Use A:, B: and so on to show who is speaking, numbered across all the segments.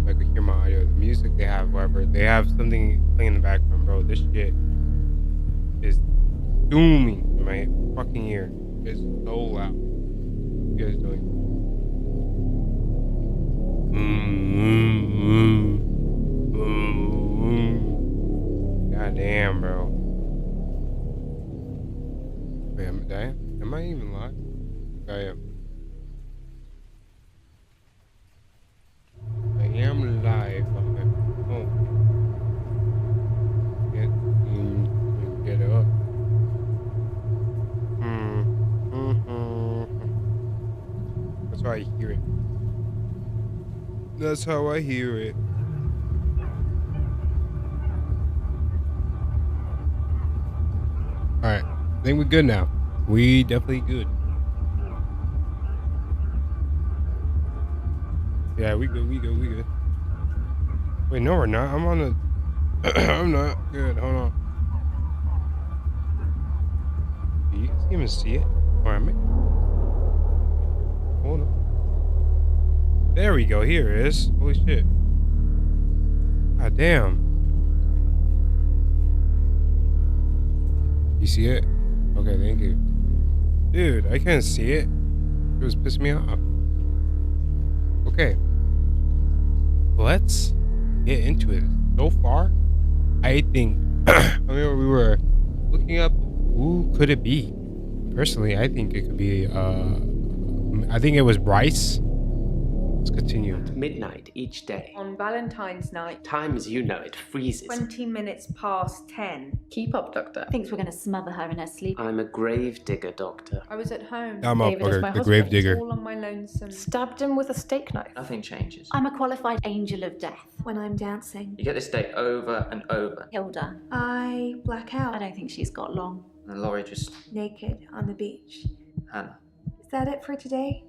A: I could hear my audio. The music they have, whatever. They have something playing in the background, bro. This shit is dooming in my fucking ear. It's so loud. What you guys doing? God damn, bro. Wait, am I even live? I am. I am live on my phone. Can't seem to get up. That's how I hear it. That's how I hear it. Alright. I think we're good now. We definitely good. Yeah, we good. Wait, no, we're not. I'm on the... I'm not. Good, hold on. You can't even see it? Or am I? Hold on. There we go. Here it is. Holy shit. God damn. You see it? Okay, thank you. Dude, I can't see it. It was pissing me off. Okay. Let's get into it. So far, I think I mean, we were looking up who could it be. Personally, I think it could be I think it was Bryce. Let's continue.
B: At midnight each day.
C: On Valentine's night.
B: Time as you know it freezes.
C: 20 minutes past 10.
D: Keep up, Doctor.
E: Thinks we're going to smother her in her sleep.
B: I'm a grave digger, Doctor.
C: I was at home.
A: I'm
D: David is my
A: the grave
D: husband.
A: digger.
C: All on my lonesome.
D: Stabbed him with a steak knife.
B: Nothing changes.
E: I'm a qualified angel of death.
F: When I'm dancing,
B: You get this day over and over.
E: Hilda,
F: I black out,
E: I don't think she's got long.
B: And Laurie just...
F: naked on the beach.
B: Hannah.
F: Is that it for today?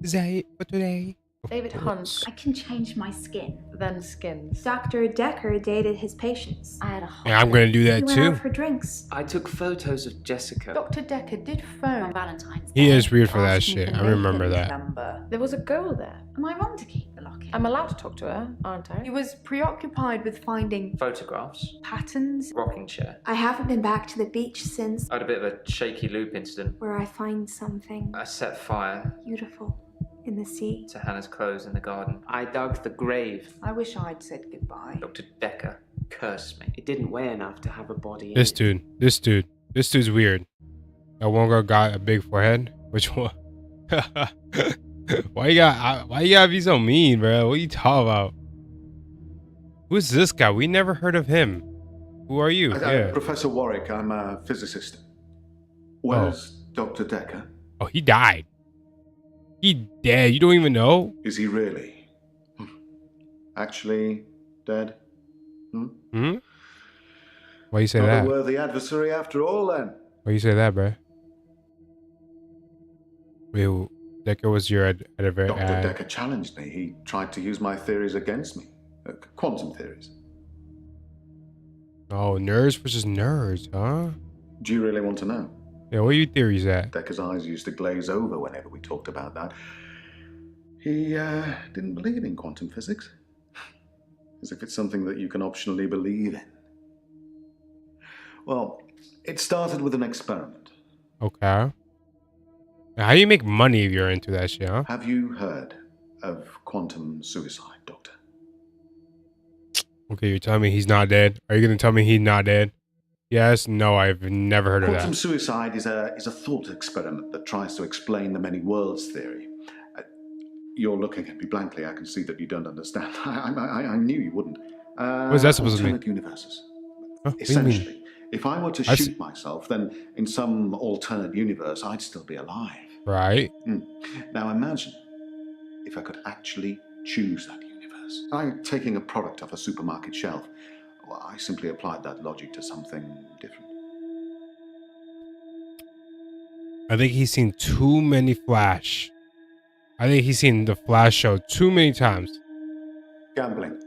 A: Is that it for today?
D: David hunts,
E: I can change my skin.
D: then skins.
F: Dr. Dekker dated his patients.
E: I had a hot
A: Yeah, I'm gonna do
F: We
A: that
F: went
A: too.
F: out for drinks.
B: I took photos of Jessica.
C: Dr. Dekker did
E: on
C: phone.
E: Valentine's
A: He
E: Day.
A: is weird for that
E: Asked me
A: shit.
E: for
A: I
E: the
A: remember
E: Nathan's
A: that.
E: number.
D: There was a girl there.
E: Am I wrong to keep the locket?
D: I'm allowed to talk to her, aren't I?
C: He was preoccupied with finding
B: Photographs.
C: patterns.
B: Rocking chair.
F: I haven't been back to the beach since
B: I had a bit of a shaky loop incident.
F: where I find something
B: I set fire
F: beautiful in the sea.
B: to Hannah's clothes in the garden. I dug the grave.
C: I wish I'd said goodbye.
B: Dr. Dekker cursed me. It didn't weigh enough to have a body in
A: This
B: it.
A: dude's weird. That one girl got a big forehead. Which one? Why you gotta be so mean, bro? What are you talking about? Who's this guy? We never heard of him. Who are you? Yeah.
G: Professor Warwick, I'm a physicist. Where's Dr. Dekker?
A: Oh, he died. He dead. You don't even know?
G: Is he really? Actually dead?
A: Hmm? Why you say
G: Not
A: that?
G: a worthy adversary after all, then.
A: Why you say that, bro? Wait, Dekker was your
G: Dr. Dekker challenged me. He tried to use my theories against me. Quantum theories.
A: Oh, nerds versus nerds, huh?
G: Do you really want to know?
A: Yeah, what are your theories at?
G: Dekker's eyes used to glaze over whenever we talked about that. He didn't believe in quantum physics. As if it's something that you can optionally believe in. Well, it started with an experiment.
A: Okay. Now, how do you make money if you're into that shit, huh?
G: Have you heard of quantum suicide, Doctor?
A: Okay, you're telling me he's not dead. Are you gonna tell me he's not dead? Yes, no, I've never heard of
G: Quantum
A: that.
G: suicide is a thought experiment that tries to explain the many worlds theory. You're looking at me blankly. I can see that you don't understand. I knew you wouldn't.
A: What's that supposed to mean?
G: Alternate universes.
A: Huh? What do you mean?
G: Essentially, if I were to
A: I've
G: shoot myself, then in some alternate universe, I'd still be alive.
A: Right.
G: Now imagine if I could actually choose that universe. I'm taking a product off a supermarket shelf. Well, I simply applied that logic to something different.
A: I think he's seen too many Flash. I think he's seen the Flash show too many times.
G: Gambling.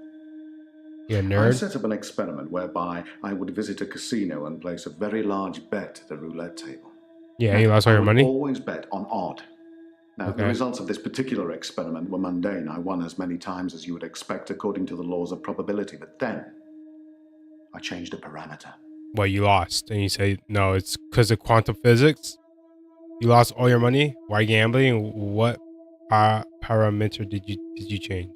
A: Yeah,
G: I
A: nerd.
G: set up an experiment whereby I would visit a casino and place a very large bet at the roulette table.
A: Yeah, he lost all your
G: I would
A: money.
G: always bet on odd. Now, the
A: Okay.
G: results of this particular experiment were mundane. I won as many times as you would expect according to the laws of probability. But then, I changed a parameter.
A: Well, you lost, and you say no. It's because of quantum physics. You lost all your money. Why gambling? What parameter did you change?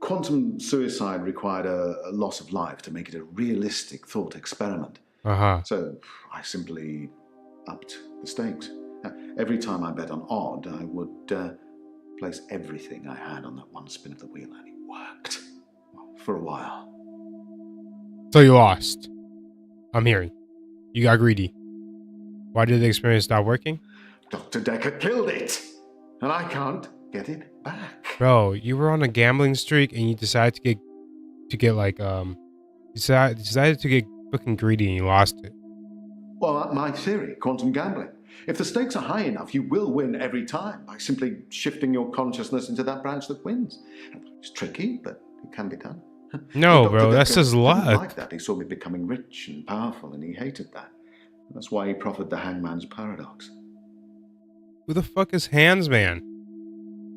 G: Quantum suicide required a loss of life to make it a realistic thought experiment. So I simply upped the stakes. Every time I bet on odd, I would place everything I had on that one spin of the wheel, and it worked. Well, for a while.
A: So you lost. I'm hearing. You got greedy. Why did the experiment stop working?
G: Dr. Dekker killed it, and I can't get it back.
A: Bro, you were on a gambling streak, and you decided to get like decided to get fucking greedy, and you lost it.
G: Well, my theory, quantum gambling. If the stakes are high enough, you will win every time by simply shifting your consciousness into that branch that wins. It's tricky, but it can be done.
A: No,
G: But Dr.
A: bro, that's
G: Dekker
A: just
G: didn't
A: luck.
G: like that. He saw me becoming rich and powerful, and he hated that. That's why he proffered the hangman's paradox.
A: Who the fuck is Hands Man?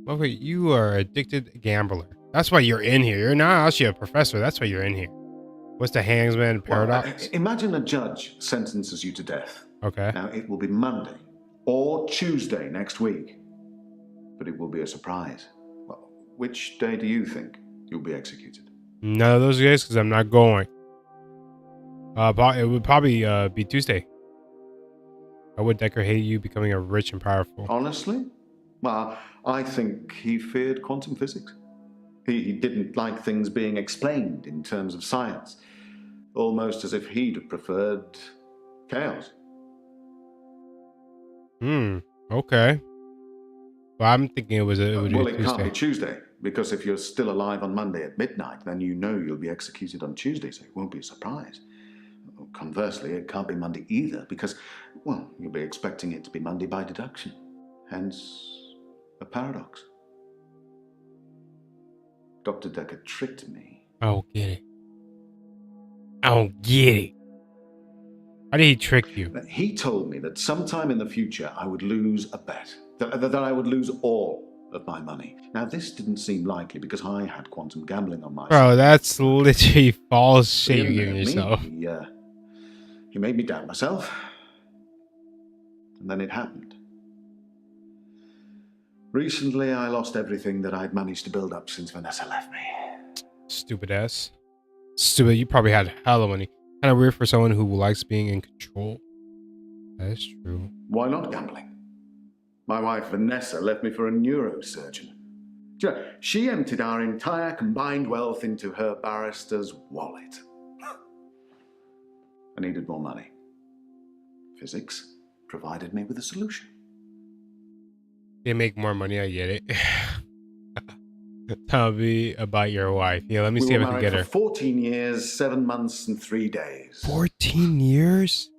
A: Okay, you are addicted gambler. That's why you're in here. You're not actually a professor. That's why you're in here. What's the Hangsman paradox?
G: Well, imagine a judge sentences you to death.
A: Okay.
G: Now, it will be Monday or Tuesday next week, but it will be a surprise. Well, which day do you think you'll be executed?
A: None of those days, because I'm not going. It would probably be Tuesday. How would Dekker hate you becoming a rich and powerful?
G: Honestly? Well, I think he feared quantum physics. He didn't like things being explained in terms of science, almost as if he'd have preferred chaos.
A: Okay. Well, I'm thinking it would
G: Well,
A: be
G: it can't
A: Tuesday.
G: be Tuesday, because if you're still alive on Monday at midnight, then you know you'll be executed on Tuesday, so it won't be a surprise. Conversely, it can't be Monday either, because, well, you'll be expecting it to be Monday by deduction. Hence, a paradox. Dr. Dekker tricked me.
A: I don't get it. I don't get it. How did he trick you?
G: He told me that sometime in the future I would lose a bet, that I would lose all of my money. Now, this didn't seem likely because I had quantum gambling on my side.
A: Bro, that's literally false shit you're
G: He
A: giving yourself.
G: He made me doubt myself. And then it happened. Recently, I lost everything that I'd managed to build up since Vanessa left me.
A: Stupid ass. Stupid. You probably had hella money. Kind of weird for someone who likes being in control. That is true.
G: Why not gambling? My wife, Vanessa, left me for a neurosurgeon. She emptied our entire combined wealth into her barrister's wallet. I needed more money. Physics provided me with a solution.
A: They make more money, I get it. Tell me about your wife. Yeah, let me see if I can get her.
G: For 14 years, 7 months, and 3 days.
A: 14 years?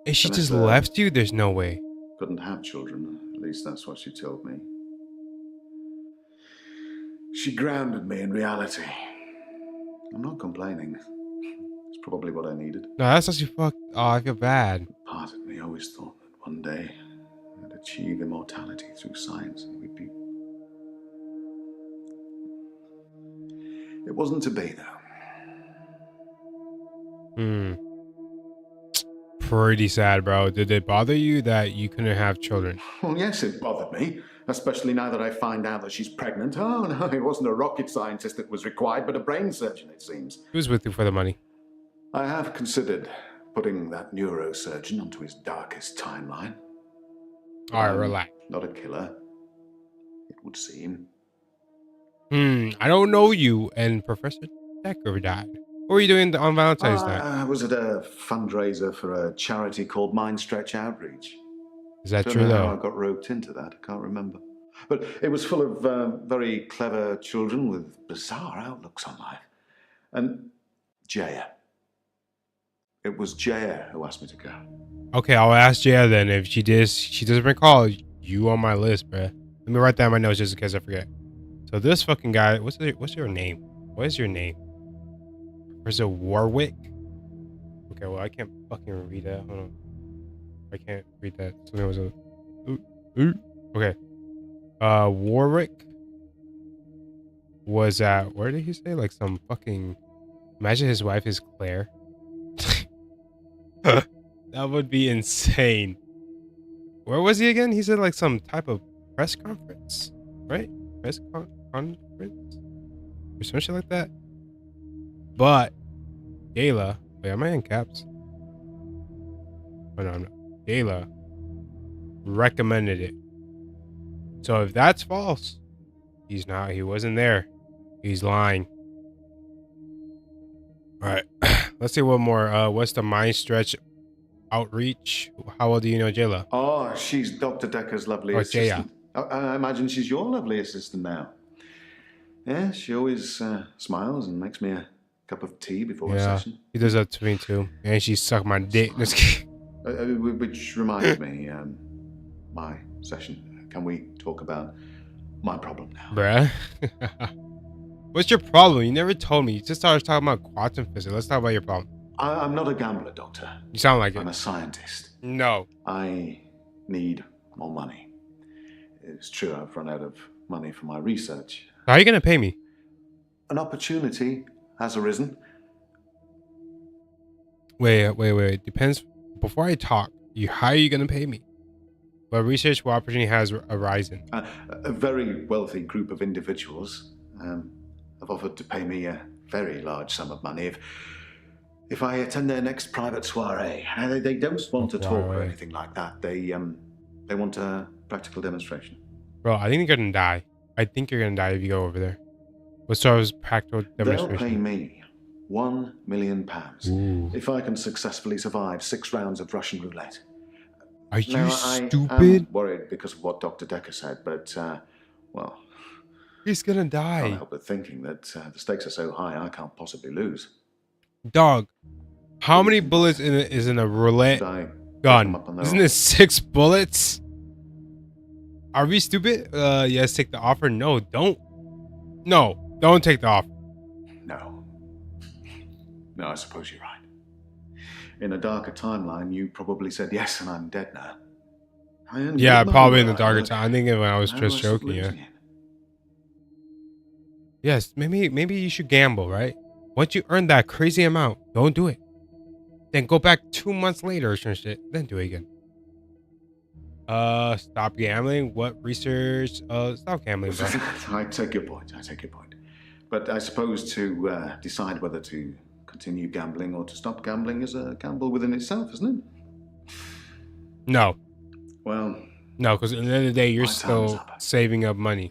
A: And she just left you? There's no way.
G: Couldn't have children. At least that's what she told me. She grounded me in reality. I'm not complaining. It's probably what I needed.
A: No, that's actually fucked. Oh, I feel bad.
G: Part of me always thought that one day I'd achieve immortality through science and we'd be... It wasn't to be, though.
A: Pretty sad, bro. Did it bother you that you couldn't have children?
G: Well, yes, it bothered me. Especially now that I find out that she's pregnant. Oh, no, it wasn't a rocket scientist that was required, but a brain surgeon, it seems.
A: He was with you for the money.
G: I have considered putting that neurosurgeon onto his darkest timeline.
A: All right, relax.
G: Not a killer, it would seem.
A: I don't know you, and Professor Dekker died. What were you doing on Valentine's Day?
G: I was at a fundraiser for a charity called Mind Stretch Outreach.
A: Is that
G: Don't
A: true,
G: know how
A: though?
G: I got roped into that. I can't remember. But it was full of very clever children with bizarre outlooks on life. And Jaya. It was Jaya who asked me to go.
A: Okay, I'll ask Jaya then. If she doesn't recall, you on my list, bruh. Let me write down my notes just in case I forget. So this fucking guy, what's your name? What is your name? Professor Warwick? Okay, well, I can't fucking read that. Hold on. I can't read that. So there was a... Okay. Warwick was at, where did he say? Like some fucking, imagine his wife is Claire. That would be insane. Where was he again? He said like some type of press conference, right? Conference or some shit like that. But Gayla, wait, am I in caps? Oh no, I'm not. Gayla recommended it. So if that's false, he's not. He wasn't there. He's lying. All right, let's see one more. What's the mind stretch outreach? How well do you know Jayla?
G: Oh, she's Dr. Dekker's lovely assistant. I imagine she's your lovely assistant now. Yeah, she always smiles and makes me a cup of tea before a session.
A: He does that to me too. And she sucked my dick.
G: Which reminds me, my session. Can we talk about my problem now?
A: Bruh. What's your problem? You never told me. You just started talking about quantum physics. Let's talk about your problem.
G: I'm not a gambler, Doctor.
A: You sound like it.
G: I'm a scientist.
A: No.
G: I need more money. It's true, I've run out of money for my research.
A: How are you going to pay me?
G: An opportunity has arisen.
A: Wait. Depends. Before I talk, how are you going to pay me? What research, what opportunity has arisen?
G: A very wealthy group of individuals have offered to pay me a very large sum of money if I attend their next private soiree. They don't want to talk or anything like that. They want a practical demonstration.
A: Bro, I think you're gonna die. I think you're gonna die if you go over there. What sort of practical demonstration?
G: They'll pay me £1 million if I can successfully survive 6 rounds of Russian roulette.
A: Are you
G: now,
A: stupid?
G: I'm worried because of what Dr. Dekker said, but well,
A: he's gonna
G: I
A: die.
G: can't help but thinking that the stakes are so high I can't possibly lose.
A: Dog, how many bullets is in a roulette gun? Isn't it 6 bullets? Are we stupid? Yes, take the offer. No, don't. No, don't take the offer.
G: No, I suppose you're right. In a darker timeline, you probably said yes, and I'm dead now.
A: Yeah, probably in the darker time. I think when I was just joking. Yeah. Yes, maybe you should gamble, right? Once you earn that crazy amount, don't do it. Then go back 2 months later or some shit. Then do it again. Stop gambling. What research? Stop gambling, bro.
G: I take your point. But I suppose to decide whether to continue gambling or to stop gambling is a gamble within itself, isn't it?
A: No.
G: Well.
A: No, because at the end of the day, you're still saving up money.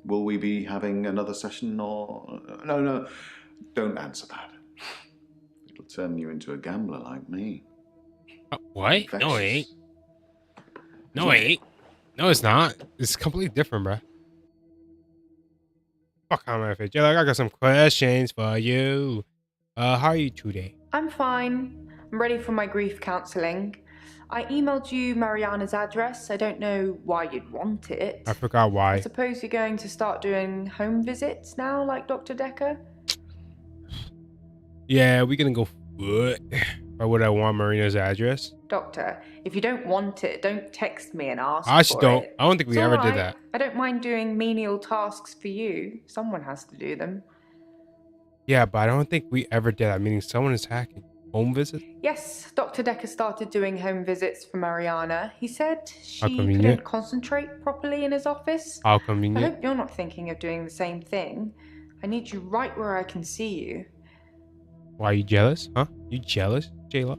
G: Will we be having another session or... No. Don't answer that. It'll turn you into a gambler like me.
A: What? Infectious. No, it ain't. No, it ain't. No, it's not. It's completely different, bro. Fuck, how am I fit? I got some questions for you. How are you today?
C: I'm fine. I'm ready for my grief counseling. I emailed you Mariana's address. I don't know why you'd want it.
A: I forgot why.
C: I suppose you're going to start doing home visits now, like Dr. Dekker?
A: Yeah, we're gonna go. Why would I want Marina's address?
C: Doctor, if you don't want it, don't text me and ask
A: I just
C: for
A: don't.
C: it.
A: I don't think we ever did that.
C: I don't mind doing menial tasks for you. Someone has to do them.
A: Yeah, but I don't think we ever did that. Meaning someone is hacking. Home visit?
C: Yes, Dr. Dekker started doing home visits for Mariana. He said she couldn't concentrate properly in his office.
A: How convenient.
C: I hope you're not thinking of doing the same thing. I need you right where I can see you.
A: Why, are you jealous? Huh? You jealous, Jayla?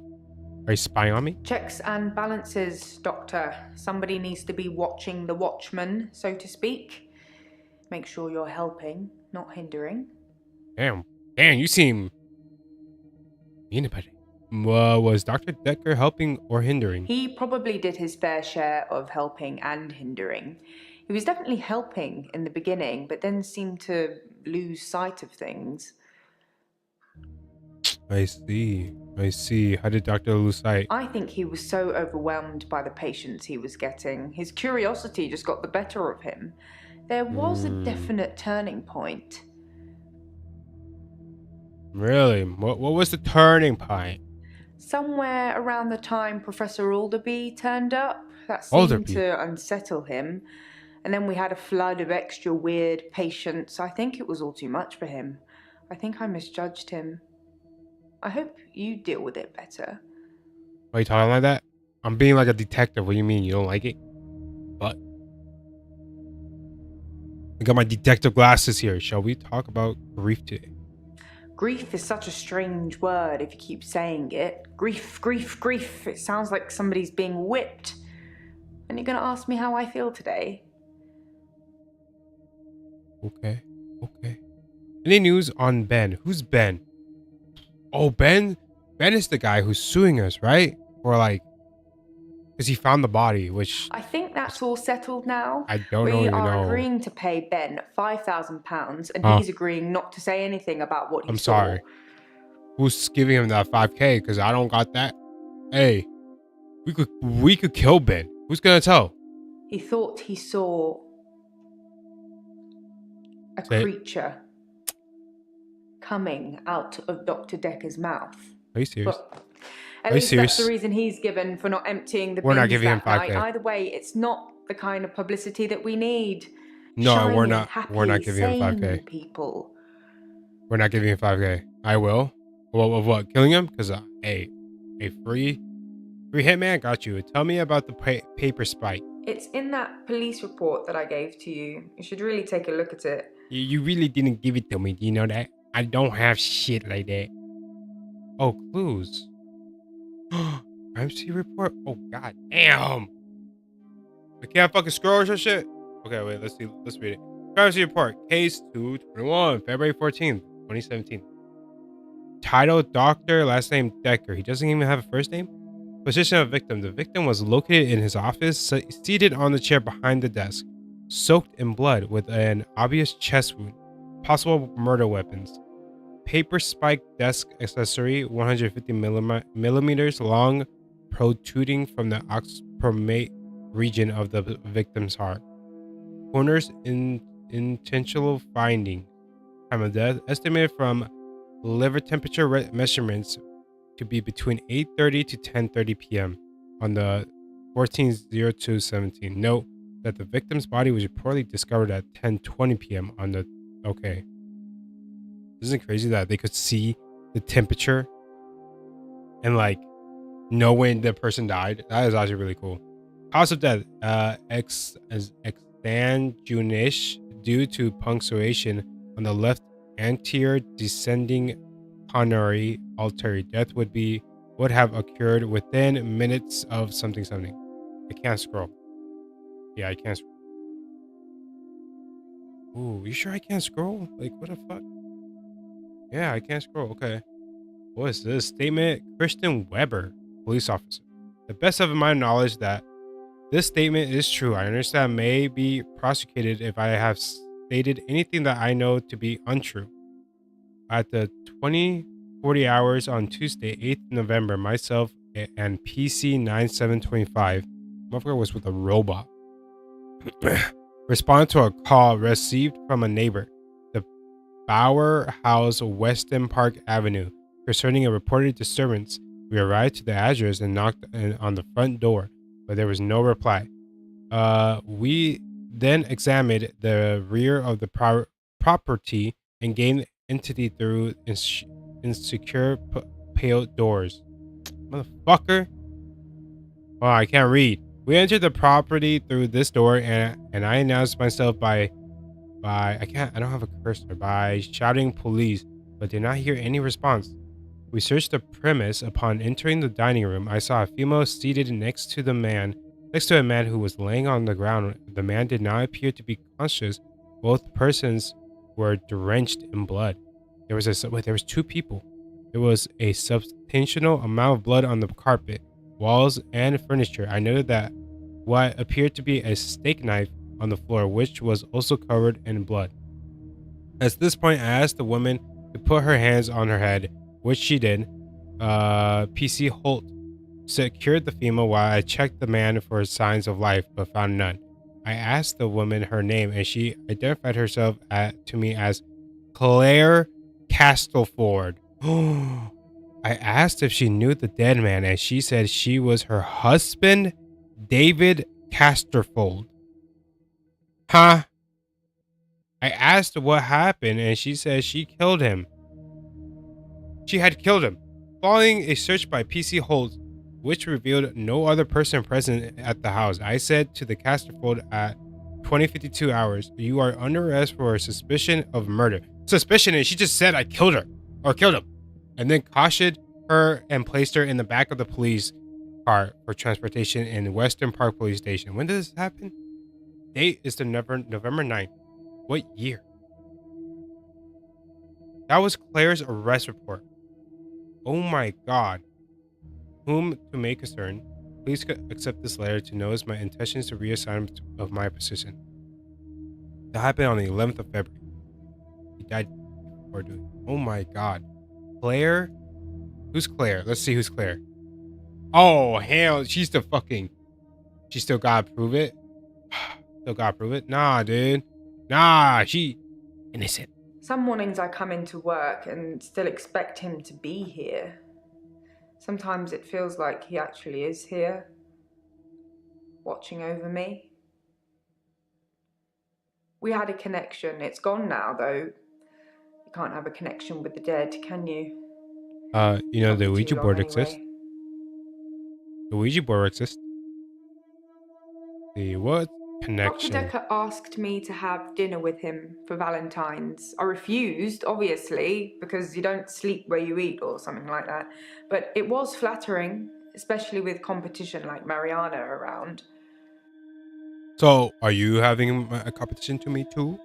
A: Are you spying on me?
C: Checks and balances, Doctor. Somebody needs to be watching the watchman, so to speak. Make sure you're helping, not hindering.
A: Damn, you seem mean about it. Was Dr. Dekker helping or hindering?
C: He probably did his fair share of helping and hindering. He was definitely helping in the beginning, but then seemed to lose sight of things.
A: I see. How did Dr. lose sight?
C: I think he was so overwhelmed by the patients he was getting. His curiosity just got the better of him. There was a definite turning point.
A: Really? What was the turning point?
C: Somewhere around the time Professor Alderby turned up. That seemed to unsettle him. And then we had a flood of extra weird patients. I think it was all too much for him. I think I misjudged him. I hope you deal with it better.
A: Why are you talking like that? I'm being like a detective. What do you mean? You don't like it? What? I got my detective glasses here. Shall we talk about grief today?
C: Grief is such a strange word if you keep saying it. Grief, grief, grief. It sounds like somebody's being whipped. And you're gonna ask me how I feel today?
A: Okay. Any news on Ben? Who's Ben? Oh, Ben? Ben is the guy who's suing us, right? Or like, because he found the body, which
C: I think that's all settled now.
A: I don't
C: We
A: even
C: are
A: know.
C: agreeing to pay Ben £5,000 and
A: Huh.
C: he's agreeing not to say anything about what he
A: I'm
C: saw.
A: sorry. Who's giving him that 5K? Because I don't got that. Hey, we could kill Ben. Who's gonna tell?
C: He thought he saw a
A: Say it.
C: creature coming out of Dr. Dekker's mouth.
A: Are you serious?
C: But at
A: Are you
C: least that's the
A: serious?
C: reason he's given for not emptying the
A: We're not
C: bins
A: giving him
C: that night.
A: 5K.
C: Either way, it's not the kind of publicity that we need.
A: No,
C: Shiny,
A: we're not.
C: Happy,
A: We're not giving him
C: sane
A: 5K.
C: people.
A: We're not giving him 5K. I will. Well, of what? Killing him? Because hey, free hitman got you. Tell me about the paper spike.
C: It's in that police report that I gave to you. You should really take a look at it.
A: You really didn't give it to me. Do you know that? I don't have shit like that. Oh, clues. MC report. Oh god damn. I can't fucking scroll or some shit. Okay, wait. Let's see. Let's read it. MC report. Case 221, February 14th, 2017. Title: Doctor. Last name: Dekker. He doesn't even have a first name. Position of victim. The victim was located in his office, seated on the chair behind the desk, soaked in blood with an obvious chest wound. Possible murder weapons. Paper spike desk accessory, 150 millimeters long, protruding from the oxpromate region of the victim's heart. Coroner's intentional finding. Time of death estimated from liver temperature measurements to be between 8:30 to 10:30 p.m. on the 14/02/17. Note that the victim's body was reportedly discovered at 10:20 p.m. on the... Okay. Isn't it crazy that they could see the temperature and like know when the person died? That is actually really cool. Cause of death, exsanguination due to punctuation on the left anterior descending coronary artery. Death would have occurred within minutes of something. I can't scroll. Yeah, I can't scroll. Ooh, you sure I can't scroll? Like, what the fuck? Yeah, I can't scroll. Okay. What is this? Statement: Christian Weber, police officer. The best of my knowledge that this statement is true. I understand may be prosecuted if I have stated anything that I know to be untrue. At the 20:40 hours on Tuesday, 8th November, myself and PC 9725, motherfucker was with a robot, responded to a call received from a neighbor, the Bower House, Weston Park Avenue, concerning a reported disturbance. We arrived to the address and knocked on the front door, but there was no reply. We then examined the rear of the property and gained entity through insecure pale doors. Motherfucker. Oh, I can't read. We entered the property through this door and I announced myself by I don't have a cursor, by shouting police, but did not hear any response. We searched the premise. Upon entering the dining room, I saw a female seated next to a man who was laying on the ground. The man did not appear to be conscious. Both persons were drenched in blood. There was two people. There was a substantial amount of blood on the carpet, walls, and furniture. I noted that what appeared to be a steak knife on the floor, which was also covered in blood. At this point, I asked the woman to put her hands on her head, which she did. PC Holt secured the female while I checked the man for signs of life, but found none. I asked the woman her name, and she identified herself to me as Claire Castleford. I asked if she knew the dead man, and she said she was her husband, David Casterfold. Huh? I asked her what happened, and she said she killed him. She had killed him. Following a search by PC Holt, which revealed no other person present at the house, I said to the Casterfold at 20:52 hours, "You are under arrest for suspicion of murder." Suspicion, and she just said I killed her or killed him, and then cautioned her and placed her in the back of the police car for transportation in Western Park Police Station. When does this happen? Date is the November 9th. What year? That was Claire's arrest report. Oh my god. Whom to make concern, please accept this letter to notice my intentions to reassign of my position. That happened on the 11th of February. He died before doing it. Oh my god. Claire? Who's Claire? Let's see who's Claire. Oh hell, she still gotta prove it. Still gotta prove it? Nah, dude. Nah, she innocent.
C: Some mornings I come into work and still expect him to be here. Sometimes it feels like he actually is here, watching over me. We had a connection. It's gone now, though. You can't have a connection with the dead, can you?
A: You know,
C: Not
A: the
C: for
A: Ouija
C: too
A: board
C: long,
A: exists.
C: anyway.
A: The Ouija board exists. The what connection?
C: Dr. Dekker asked me to have dinner with him for Valentine's. I refused, obviously, because you don't sleep where you eat or something like that. But it was flattering, especially with competition like Mariana around.
A: So, are you having a competition to me too?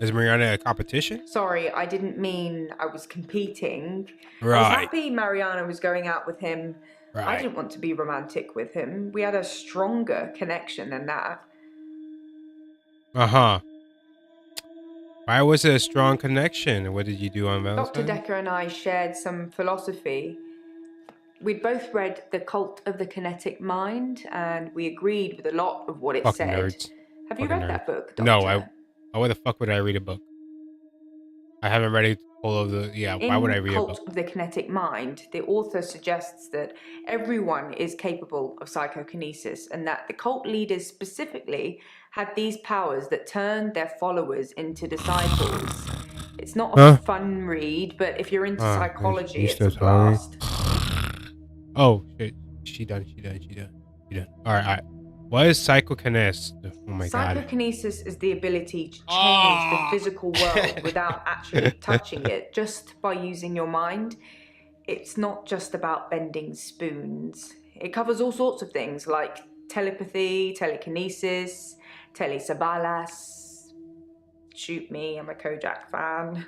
A: Is Mariana a competition?
C: Sorry, I didn't mean I was competing. I was
A: Right.
C: happy Mariana was going out with him. I
A: Right.
C: didn't want to be romantic with him. We had a stronger connection than that.
A: Uh-huh. Why was it a strong connection? What did you do on
C: Dr.
A: Valentine's?
C: Dekker and I shared some philosophy. We'd both read The Cult of the Kinetic Mind, and we agreed with a lot of what it
A: Fucking
C: said.
A: nerds.
C: Have you
A: Fucking
C: read that
A: nerds.
C: book, Doctor?
A: No, why the fuck would I read a book? I haven't read it all of the... Yeah, why would I read a
C: Cult
A: book?
C: of the Kinetic Mind, the author suggests that everyone is capable of psychokinesis and that the cult leaders specifically had these powers that turned their followers into disciples. It's not a fun read, but if you're into psychology, it's a blast.
A: Oh, shit. She done. Alright. What is psychokinesis? Oh my god.
C: Psychokinesis is the ability to change the physical world without actually touching it, just by using your mind. It's not just about bending spoons. It covers all sorts of things like telepathy, telekinesis, telesabalas. Shoot me, I'm a Kojak fan.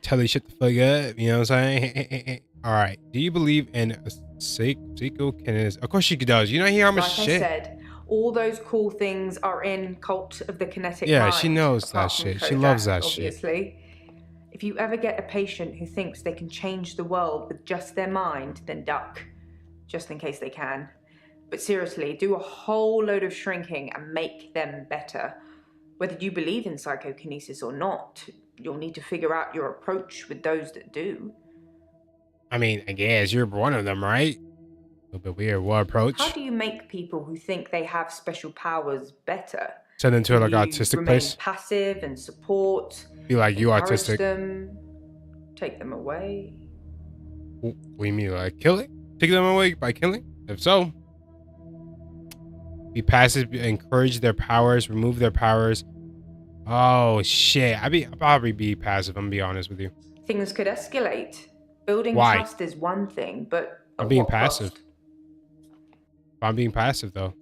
A: Telly shit the fuck up, you know what I'm saying? Alright. Do you believe in psychokinesis? Of course she does. You don't hear how much
C: Like
A: shit.
C: I said, all those cool things are in Cult of the Kinetic Mind.
A: Yeah, she knows that
C: apart from
A: shit. She
C: Kojak,
A: loves that shit.
C: obviously. If you ever get a patient who thinks they can change the world with just their mind, then duck, just in case they can. But seriously, do a whole load of shrinking and make them better. Whether you believe in psychokinesis or not, you'll need to figure out your approach with those that do.
A: I mean, I guess you're one of them, right? A little bit weird. What approach?
C: How do you make people who think they have special powers better?
A: Send them to like
C: You
A: autistic
C: remain
A: place?
C: passive and support.
A: Be like, you
C: encourage
A: autistic.
C: them, take them away.
A: What do you mean, like killing? Take them away by killing? If so, be passive, encourage their powers, remove their powers. Oh shit! I'd probably be passive. I'm gonna be honest with you.
C: Things could escalate. Building
A: Why?
C: trust is one thing, but
A: I'm
C: at
A: being
C: what
A: passive.
C: cost?
A: I'm being passive though.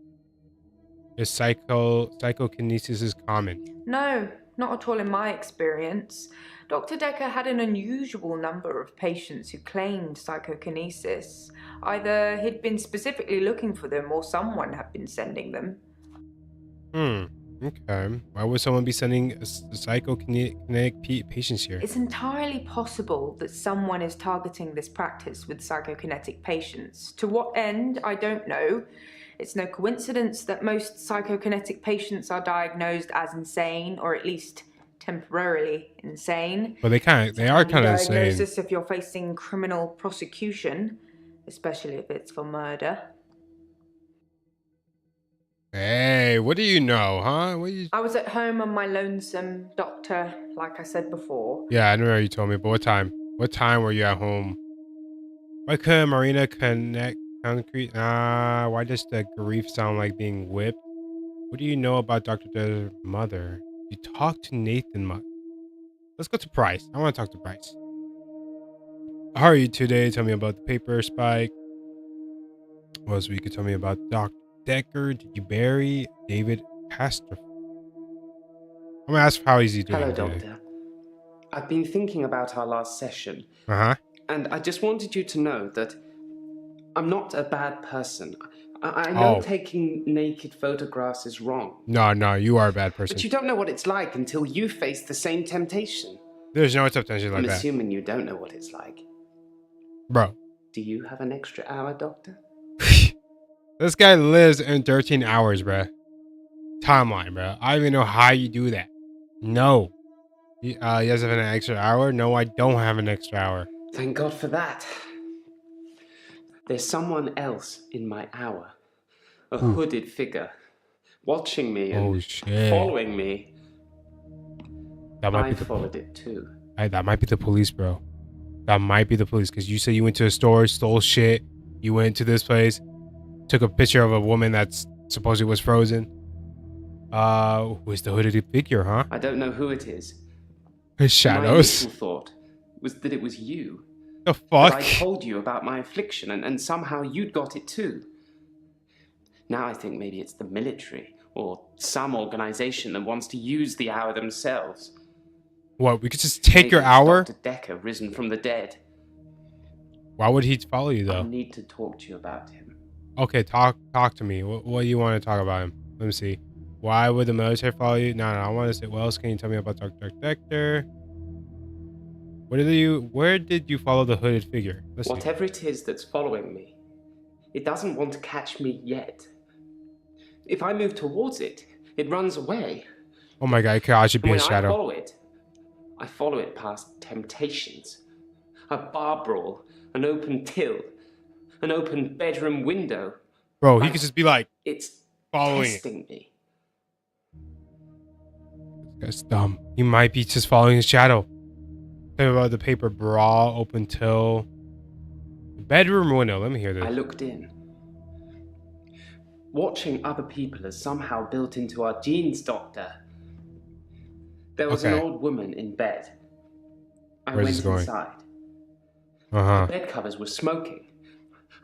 A: Is psychokinesis is common?
C: No, not at all in my experience. Dr. Dekker had an unusual number of patients who claimed psychokinesis. Either he'd been specifically looking for them or someone had been sending them.
A: Okay. Why would someone be sending psychokinetic patients here?
C: It's entirely possible that someone is targeting this practice with psychokinetic patients. To what end, I don't know. It's no coincidence that most psychokinetic patients are diagnosed as insane, or at least temporarily insane.
A: But they are kind of insane.
C: Diagnosis if you're facing criminal prosecution, especially if it's for murder.
A: Hey, what do you know, huh? What you...
C: I was at home on my lonesome, Doctor, like I said before.
A: Yeah, I know you told me, but what time? What time were you at home? Why couldn't Marina connect concrete? Why does the grief sound like being whipped? What do you know about Dr. Dekker's mother? You talked to Nathan much. Let's go to Bryce. I want to talk to Bryce. How are you today? Tell me about the paper spike. What else you could tell me about Dr. Dekker? Did you bury David Pastor? I'm gonna ask how is he doing
B: Hello,
A: today.
B: Doctor. I've been thinking about our last session,
A: Uh-huh.
B: and I just wanted you to know that I'm not a bad person. I know taking naked photographs is wrong.
A: No, you are a bad person.
B: But you don't know what it's like until you face the same temptation.
A: There's no temptation like
B: I'm
A: that.
B: assuming you don't know what it's like.
A: Bro.
B: Do you have an extra hour, Doctor?
A: This guy lives in 13 hours, bruh. Timeline, bro. I don't even know how you do that. No. You guys have an extra hour? No, I don't have an extra hour.
B: Thank God for that. There's someone else in my hour. A hooded figure. Watching me and following me. I followed it too.
A: That might be the police, bro. That might be the police. Because you said you went to a store, stole shit. You went to this place. Took a picture of a woman that's supposedly was frozen. Who is the hooded figure, huh?
B: I don't know who it is.
A: His shadows.
B: My initial thought was that it was you.
A: The fuck?
B: That I told you about my affliction and somehow you'd got it too. Now I think maybe it's the military or some organization that wants to use the hour themselves.
A: What? We could just take
B: maybe
A: your hour?
B: Dr. Dekker risen from the dead.
A: Why would he follow you though?
B: I need to talk to you about him.
A: Okay, talk to me. What do you want to talk about him? Let me see. Why would the military follow you? No, I want to say, what else can you tell me about Dr. Dekker? Where did you follow the hooded figure?
B: Whatever it is that's following me, it doesn't want to catch me yet. If I move towards it, it runs away.
A: Oh my god, I should be a shadow.
B: I follow it past temptations. A bar brawl, an open till, an open bedroom window.
A: Bro, he could just be like,
B: it's
A: following
B: testing me.
A: This guy's dumb. He might be just following his shadow. Tell me about the paper bra, open till. Bedroom window, let me hear this.
B: I looked in. Watching other people is somehow built into our genes, Doctor. There was an old woman in bed. I went inside. The bed covers were smoking.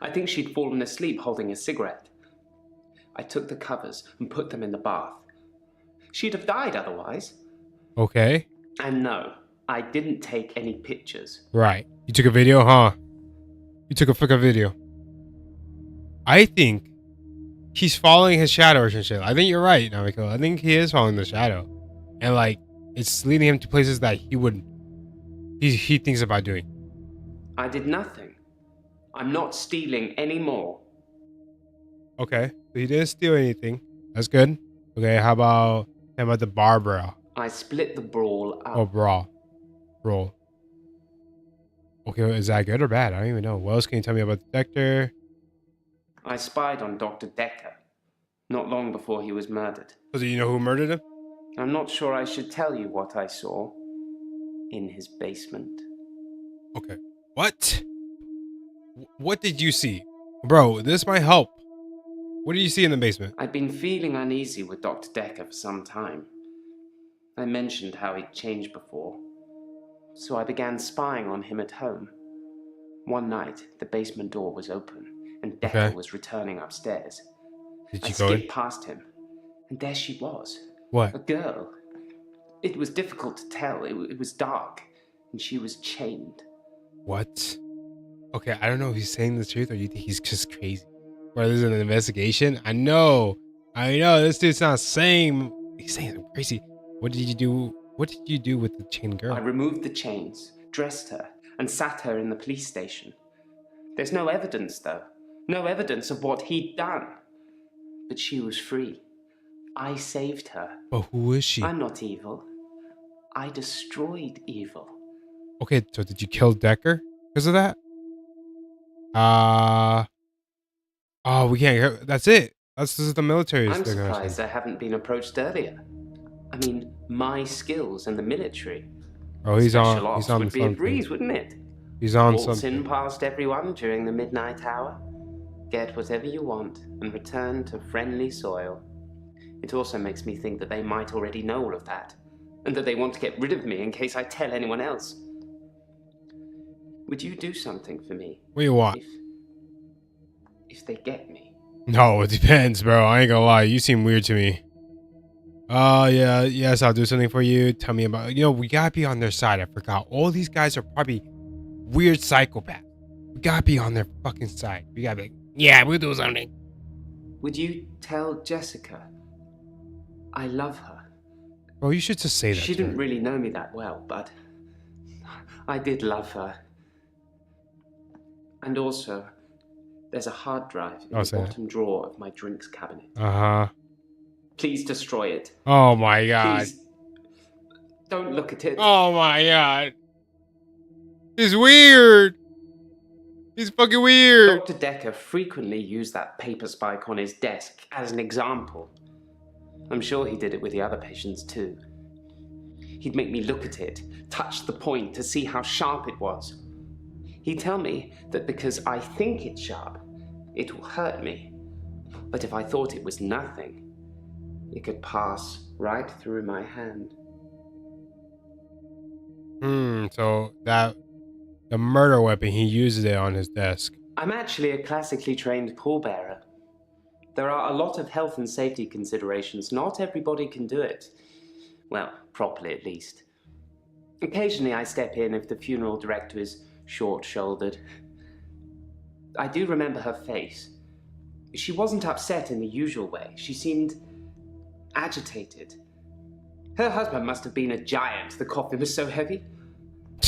B: I think she'd fallen asleep holding a cigarette. I took the covers and put them in the bath. She'd have died otherwise.
A: Okay.
B: And no, I didn't take any pictures.
A: Right. You took a video, huh? You took a freaking video. I think he's following his shadow or some shit. I think you're right, Namiko. I think he is following the shadow. And like, it's leading him to places that he thinks about doing.
B: I did nothing. I'm not stealing anymore.
A: Okay. So he didn't steal anything. That's good. Okay, how about the bar bra?
B: I split the brawl up.
A: Oh, bra. Roll. Okay, is that good or bad? I don't even know. What else can you tell me about the Dekker?
B: I spied on Dr. Dekker not long before he was murdered.
A: So do you know who murdered him?
B: I'm not sure I should tell you what I saw in his basement.
A: Okay. What? What did you see? Bro, this might help. What did you see in the basement?
B: I'd been feeling uneasy with Dr. Dekker for some time. I mentioned how he'd changed before, so I began spying on him at home. One night, the basement door was open, and Dekker was returning upstairs.
A: Did you
B: I
A: go in?
B: skipped past him, and there she was.
A: What?
B: A girl. It was difficult to tell. It was dark, and she was chained.
A: What? Okay, I don't know if he's saying the truth or you think he's just crazy. Or there's an investigation. I know. This dude's not saying. He's saying I'm crazy. What did you do? What did you do with the chain girl?
B: I removed the chains, dressed her, and sat her in the police station. There's no evidence, though. No evidence of what he'd done. But she was free. I saved her.
A: But who is she?
B: I'm not evil. I destroyed evil.
A: Okay, so did you kill Dekker because of that? Oh, we can't. That's it. This is the military.
B: I'm surprised I haven't been approached earlier. I mean, my skills in the military.
A: Oh, he's
B: Special
A: on.
B: ops
A: He's on
B: would be
A: something.
B: a breeze, wouldn't it?
A: He's on
B: Waltz
A: something.
B: in past everyone during the midnight hour, get whatever you want, and return to friendly soil. It also makes me think that they might already know all of that, and that they want to get rid of me in case I tell anyone else. Would you do something for me?
A: What do you want?
B: If they get me?
A: No, it depends, bro. I ain't gonna lie. You seem weird to me. Yeah, yes, I'll do something for you. Tell me about, we gotta be on their side. I forgot. All these guys are probably weird psychopaths. We gotta be on their fucking side. We gotta be like, yeah, we'll do something.
B: Would you tell Jessica I love her?
A: Bro, you should just say that.
B: She didn't really know me that well, but I did love her. And also, there's a hard drive in the bottom drawer of my drinks cabinet.
A: Uh-huh.
B: Please destroy it.
A: Oh my god.
B: Please don't look at it.
A: Oh my god. He's weird. He's fucking weird.
B: Dr. Dekker frequently used that paper spike on his desk as an example. I'm sure he did it with the other patients too. He'd make me look at it, touch the point to see how sharp it was. He'd tell me that because I think it's sharp, it will hurt me. But if I thought it was nothing, it could pass right through my hand.
A: So the murder weapon, he uses it on his desk.
B: I'm actually a classically trained pallbearer. There are a lot of health and safety considerations. Not everybody can do it. Well, properly at least. Occasionally I step in if the funeral director is short-shouldered. I do remember her face. She wasn't upset in the usual way. She seemed agitated. Her husband must have been a giant. The coffin was so heavy.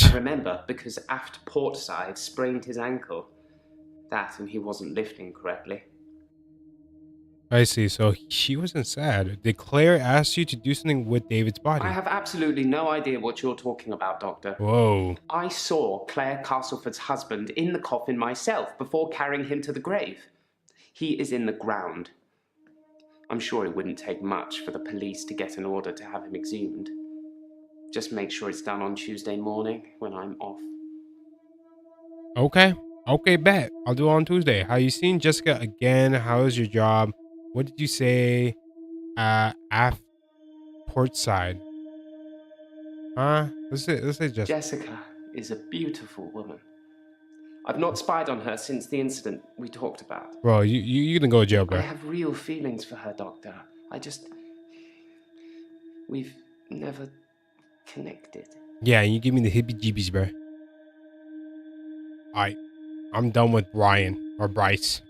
B: I remember because aft port side sprained his ankle. That and he wasn't lifting correctly.
A: I see. So she wasn't sad. Did Claire ask you to do something with David's body?
B: I have absolutely no idea what you're talking about, Doctor.
A: Whoa.
B: I saw Claire Castleford's husband in the coffin myself before carrying him to the grave. He is in the ground. I'm sure it wouldn't take much for the police to get an order to have him exhumed. Just make sure it's done on Tuesday morning when I'm off.
A: Okay, bet. I'll do it on Tuesday. Have you seen Jessica again? How is your job? What did you say? Aft port side. Let's say Jessica.
B: Jessica is a beautiful woman. I've not spied on her since the incident we talked about.
A: Bro, you gonna go to jail, bro.
B: I have real feelings for her, Doctor. We've never connected.
A: Yeah, you give me the hippie-jeebies, bro. Alright. I'm done with Brian or Bryce.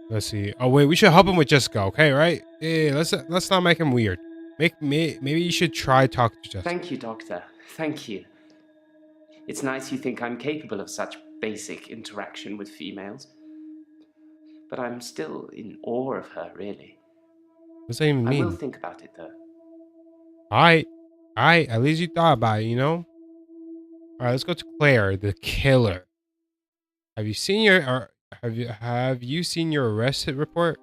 A: Let's see. Oh wait, we should help him with Jessica, okay, right? Yeah, let's not make him weird. Maybe you should try talking to Jessica.
B: Thank you, Doctor. Thank you. It's nice you think I'm capable of such basic interaction with females. But I'm still in awe of her, really.
A: What's that even mean?
B: I will think about it, though.
A: Alright. At least you thought about it, you know? Alright, let's go to Claire, the killer. Have you seen your arrest report?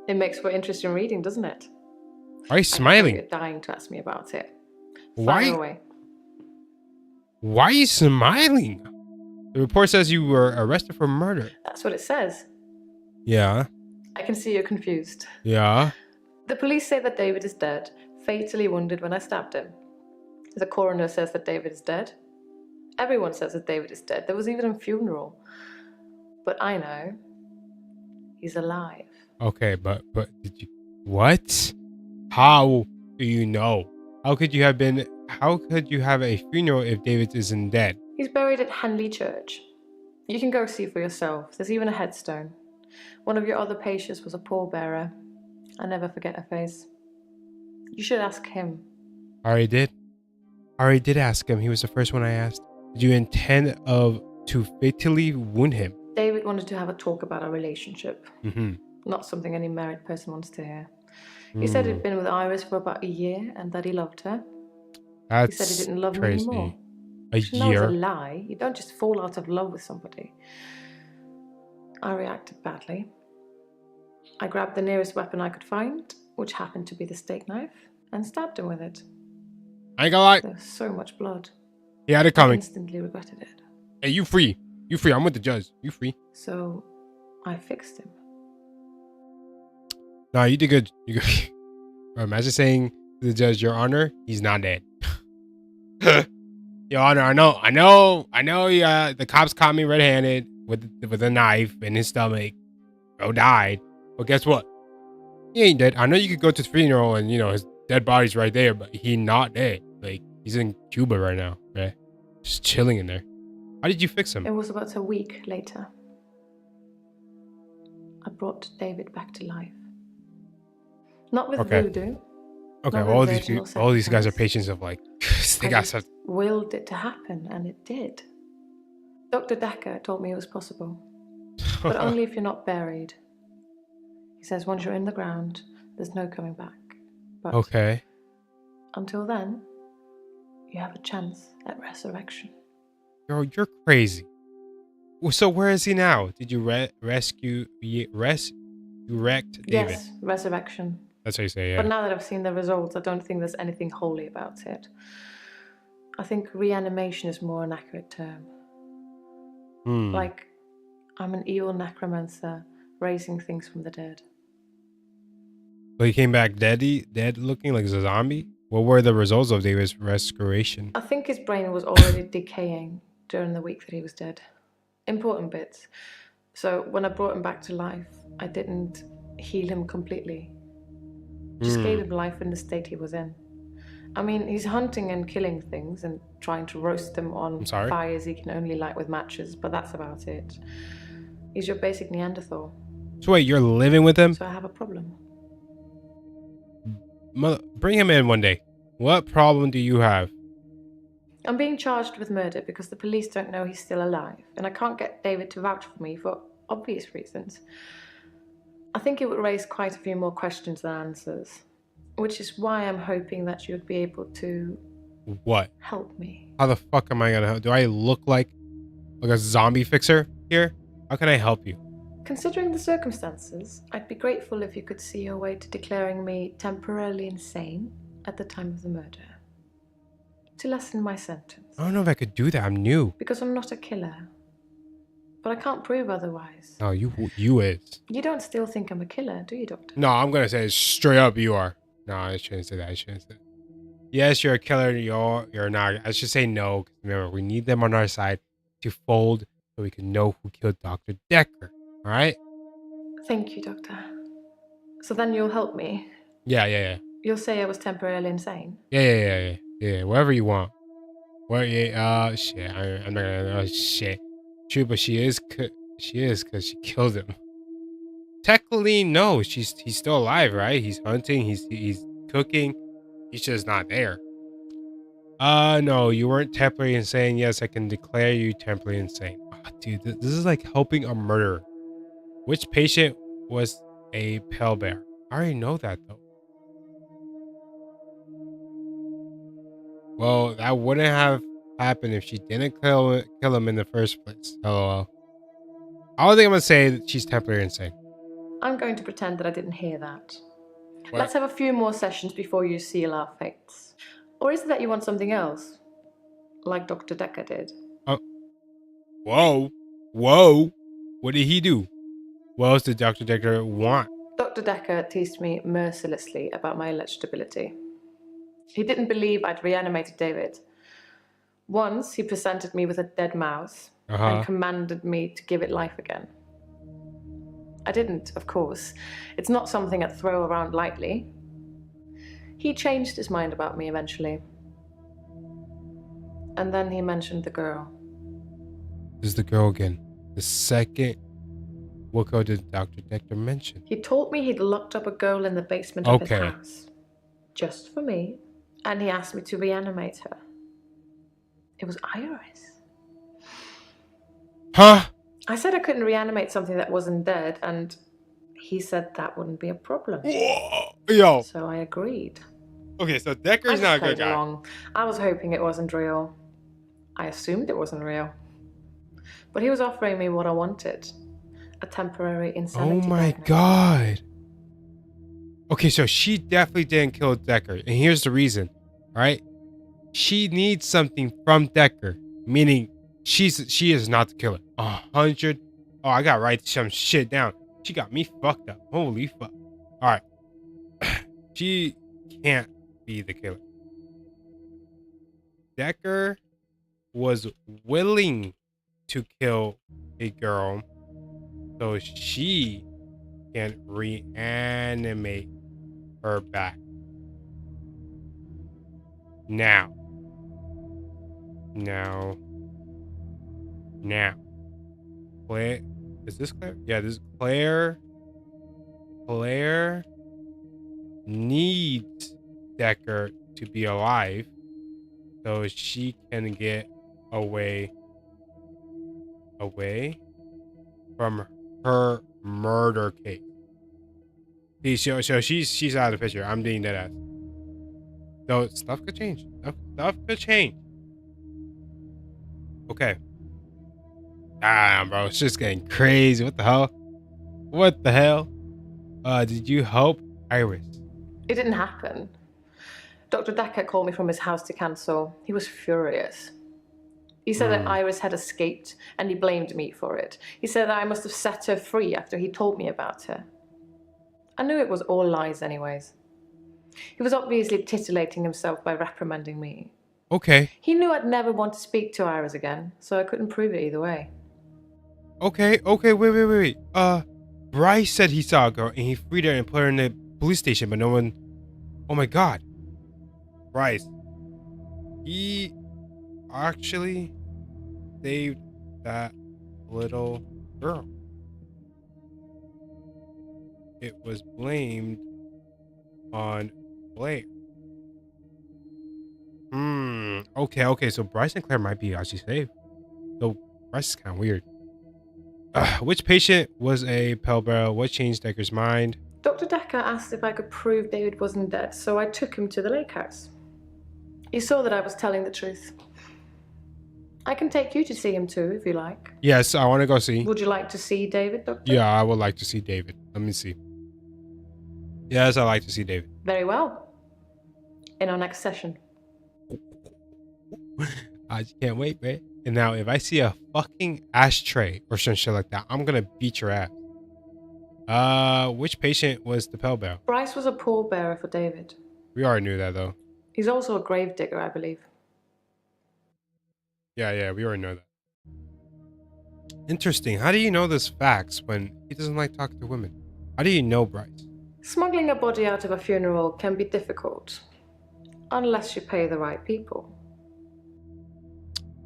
D: It makes for interesting reading, doesn't it?
A: Why are you smiling?
D: You're dying to ask me about it.
A: Why?
D: Fire away.
A: Why are you smiling? The report says you were arrested for murder.
D: That's what it says.
A: Yeah.
D: I can see you're confused.
A: Yeah.
D: The police say that David is dead, fatally wounded when I stabbed him. The coroner says that David is dead. Everyone says that David is dead. There was even a funeral. But I know he's alive.
A: Okay, but did you... What? How do you know? How could you have a funeral if David isn't dead?
D: He's buried at Henley Church. You can go see for yourself. There's even a headstone. One of your other patients was a pallbearer. I never forget her face. You should ask him.
A: I already did ask him. He was the first one I asked. Did you intend to fatally wound him?
D: David wanted to have a talk about our relationship.
A: Mm-hmm.
D: Not something any married person wants to hear. He said he'd been with Iris for about a year and that he loved her.
A: That's
D: he said he didn't love
A: crazy.
D: me anymore.
A: A
D: No,
A: year?
D: it's a lie. You don't just fall out of love with somebody. I reacted badly. I grabbed the nearest weapon I could find, which happened to be the steak knife, and stabbed him with it.
A: I ain't gonna lie.
D: There was so much blood.
A: He had it
D: I
A: coming.
D: instantly regretted it.
A: Hey, you free. You free. I'm with the judge. You free.
D: So I fixed him.
A: No, you did good. You good. Imagine saying to the judge, Your Honor, he's not dead. Your Honor, I know. The cops caught me red-handed with a knife in his stomach. Bro died. But guess what? He ain't dead. I know you could go to the funeral and, his dead body's right there, but he not dead. Like, he's in Cuba right now, right? Just chilling in there. How did you fix him?
D: It was about a week later. I brought David back to life. Not with voodoo.
A: Okay,
D: not
A: well,
D: with
A: all these guys are patients of like, they got stuff.
D: Willed it to happen, and it did. Dr. Dekker told me it was possible, but only if you're not buried. He says once you're in the ground, there's no coming back. But until then, you have a chance at resurrection.
A: Girl, you're crazy. So where is he now? Did you resurrect David?
D: Yes, resurrection.
A: That's how you say it. Yeah.
D: But now that I've seen the results, I don't think there's anything holy about it. I think reanimation is more an accurate term. Like, I'm an evil necromancer raising things from the dead.
A: So he came back dead looking like a zombie? What were the results of David's restoration?
D: I think his brain was already decaying during the week that he was dead. Important bits. So when I brought him back to life, I didn't heal him completely. Just gave him life in the state he was in. I mean, he's hunting and killing things and trying to roast them on fires he can only light with matches, but that's about it. He's your basic Neanderthal.
A: So wait, you're living with him?
D: So I have a problem.
A: Bring him in one day. What problem do you have?
D: I'm being charged with murder because the police don't know he's still alive, and I can't get David to vouch for me for obvious reasons. I think it would raise quite a few more questions than answers, which is why I'm hoping that you'd be able to...
A: What?
D: Help me.
A: How the fuck am I gonna help? Do I look like a zombie fixer here? How can I help you?
D: Considering the circumstances, I'd be grateful if you could see your way to declaring me temporarily insane at the time of the murder. To lessen my sentence.
A: I don't know if I could do that. I'm new.
D: Because I'm not a killer. But I can't prove otherwise.
A: No, you is.
D: You don't still think I'm a killer, do you, Doctor?
A: No, I'm gonna say straight up you are. No, I shouldn't say that. I shouldn't say that. Yes, you're a killer. You're not. I should say no. Remember, we need them on our side to fold so we can know who killed Dr. Dekker. All right?
D: Thank you, Doctor. So then you'll help me?
A: Yeah.
D: You'll say I was temporarily insane?
A: Yeah. Whatever you want. Shit. I'm not gonna. Oh, shit. True, but she is because she killed him. Technically, no. He's still alive, right? He's hunting. He's cooking. He's just not there. No, you weren't temporarily insane. Yes, I can declare you temporarily insane. Oh, dude, this is like helping a murderer. Which patient was a pallbearer? I already know that though. Well, that wouldn't have happened if she didn't kill him in the first place. LOL. I don't think I'm gonna say that she's temporarily insane.
D: I'm going to pretend that I didn't hear that.
A: What?
D: Let's have a few more sessions before you seal our fates. Or is it that you want something else? Like Dr. Dekker did?
A: Whoa. What did he do? What else did Dr. Dekker want?
D: Dr. Dekker teased me mercilessly about my eligibility. He didn't believe I'd reanimated David. Once, he presented me with a dead mouse and commanded me to give it life again. I didn't, of course. It's not something I'd throw around lightly. He changed his mind about me eventually. And then he mentioned the girl.
A: This is the girl again. The second. What girl did Dr. Dekker mention?
D: He told me he'd locked up a girl in the basement of his house. Just for me. And he asked me to reanimate her. It was Iris.
A: Huh?
D: I said I couldn't reanimate something that wasn't dead, and he said that wouldn't be a problem.
A: Yo.
D: So I agreed.
A: Okay, so Dekker's not a good guy.
D: Along. I was hoping it wasn't real. I assumed it wasn't real. But he was offering me what I wanted. a temporary insanity.
A: Oh my god. Okay, so she definitely didn't kill Dekker, and here's the reason. All right, she needs something from Dekker, meaning she is not the killer. 100. Oh, I gotta write some shit down. She got me fucked up. Holy fuck. All right, she can't be the killer. Dekker was willing to kill a girl so she can reanimate her back. Now. Claire, is this Claire? Yeah, this is Claire. Claire needs Dekker to be alive so she can get away from her murder case. See, so she's out of the picture. I'm being dead ass. So stuff could change. Stuff could change. Okay. Bro, it's just getting crazy. What the hell? What the hell? Did you help Iris?
D: It didn't happen. Dr. Dekker called me from his house to cancel. He was furious. He said that Iris had escaped, and he blamed me for it. He said that I must have set her free after he told me about her. I knew it was all lies anyways. He was obviously titillating himself by reprimanding me.
A: Okay.
D: He knew I'd never want to speak to Iris again, so I couldn't prove it either way.
A: Okay, wait. Bryce said he saw a girl and he freed her and put her in the police station, but no one... Oh my god. Bryce. He actually saved that little girl. It was blamed on Blair. Okay, so Bryce and Claire might be actually saved. So Bryce is kind of weird. Which patient was a Pell Bearer? What changed Dekker's mind?
D: Dr. Dekker asked if I could prove David wasn't dead, so I took him to the lake house. He saw that I was telling the truth. I can take you to see him too, if you like.
A: Yes, I want to go see.
D: Would you like to see David, Doctor?
A: Yeah, I would like to see David. Let me see. Yes, I like to see David.
D: Very well. In our next session.
A: I just can't wait, man. And now, if I see a fucking ashtray or some shit like that, I'm gonna beat your ass. Which patient was the Pell Bearer?
D: Bryce was a pallbearer for David.
A: We already knew that, though.
D: He's also a grave digger, I believe.
A: Yeah, we already know that. Interesting. How do you know this facts when he doesn't like talking to women? How do you know Bryce?
D: Smuggling a body out of a funeral can be difficult, unless you pay the right people.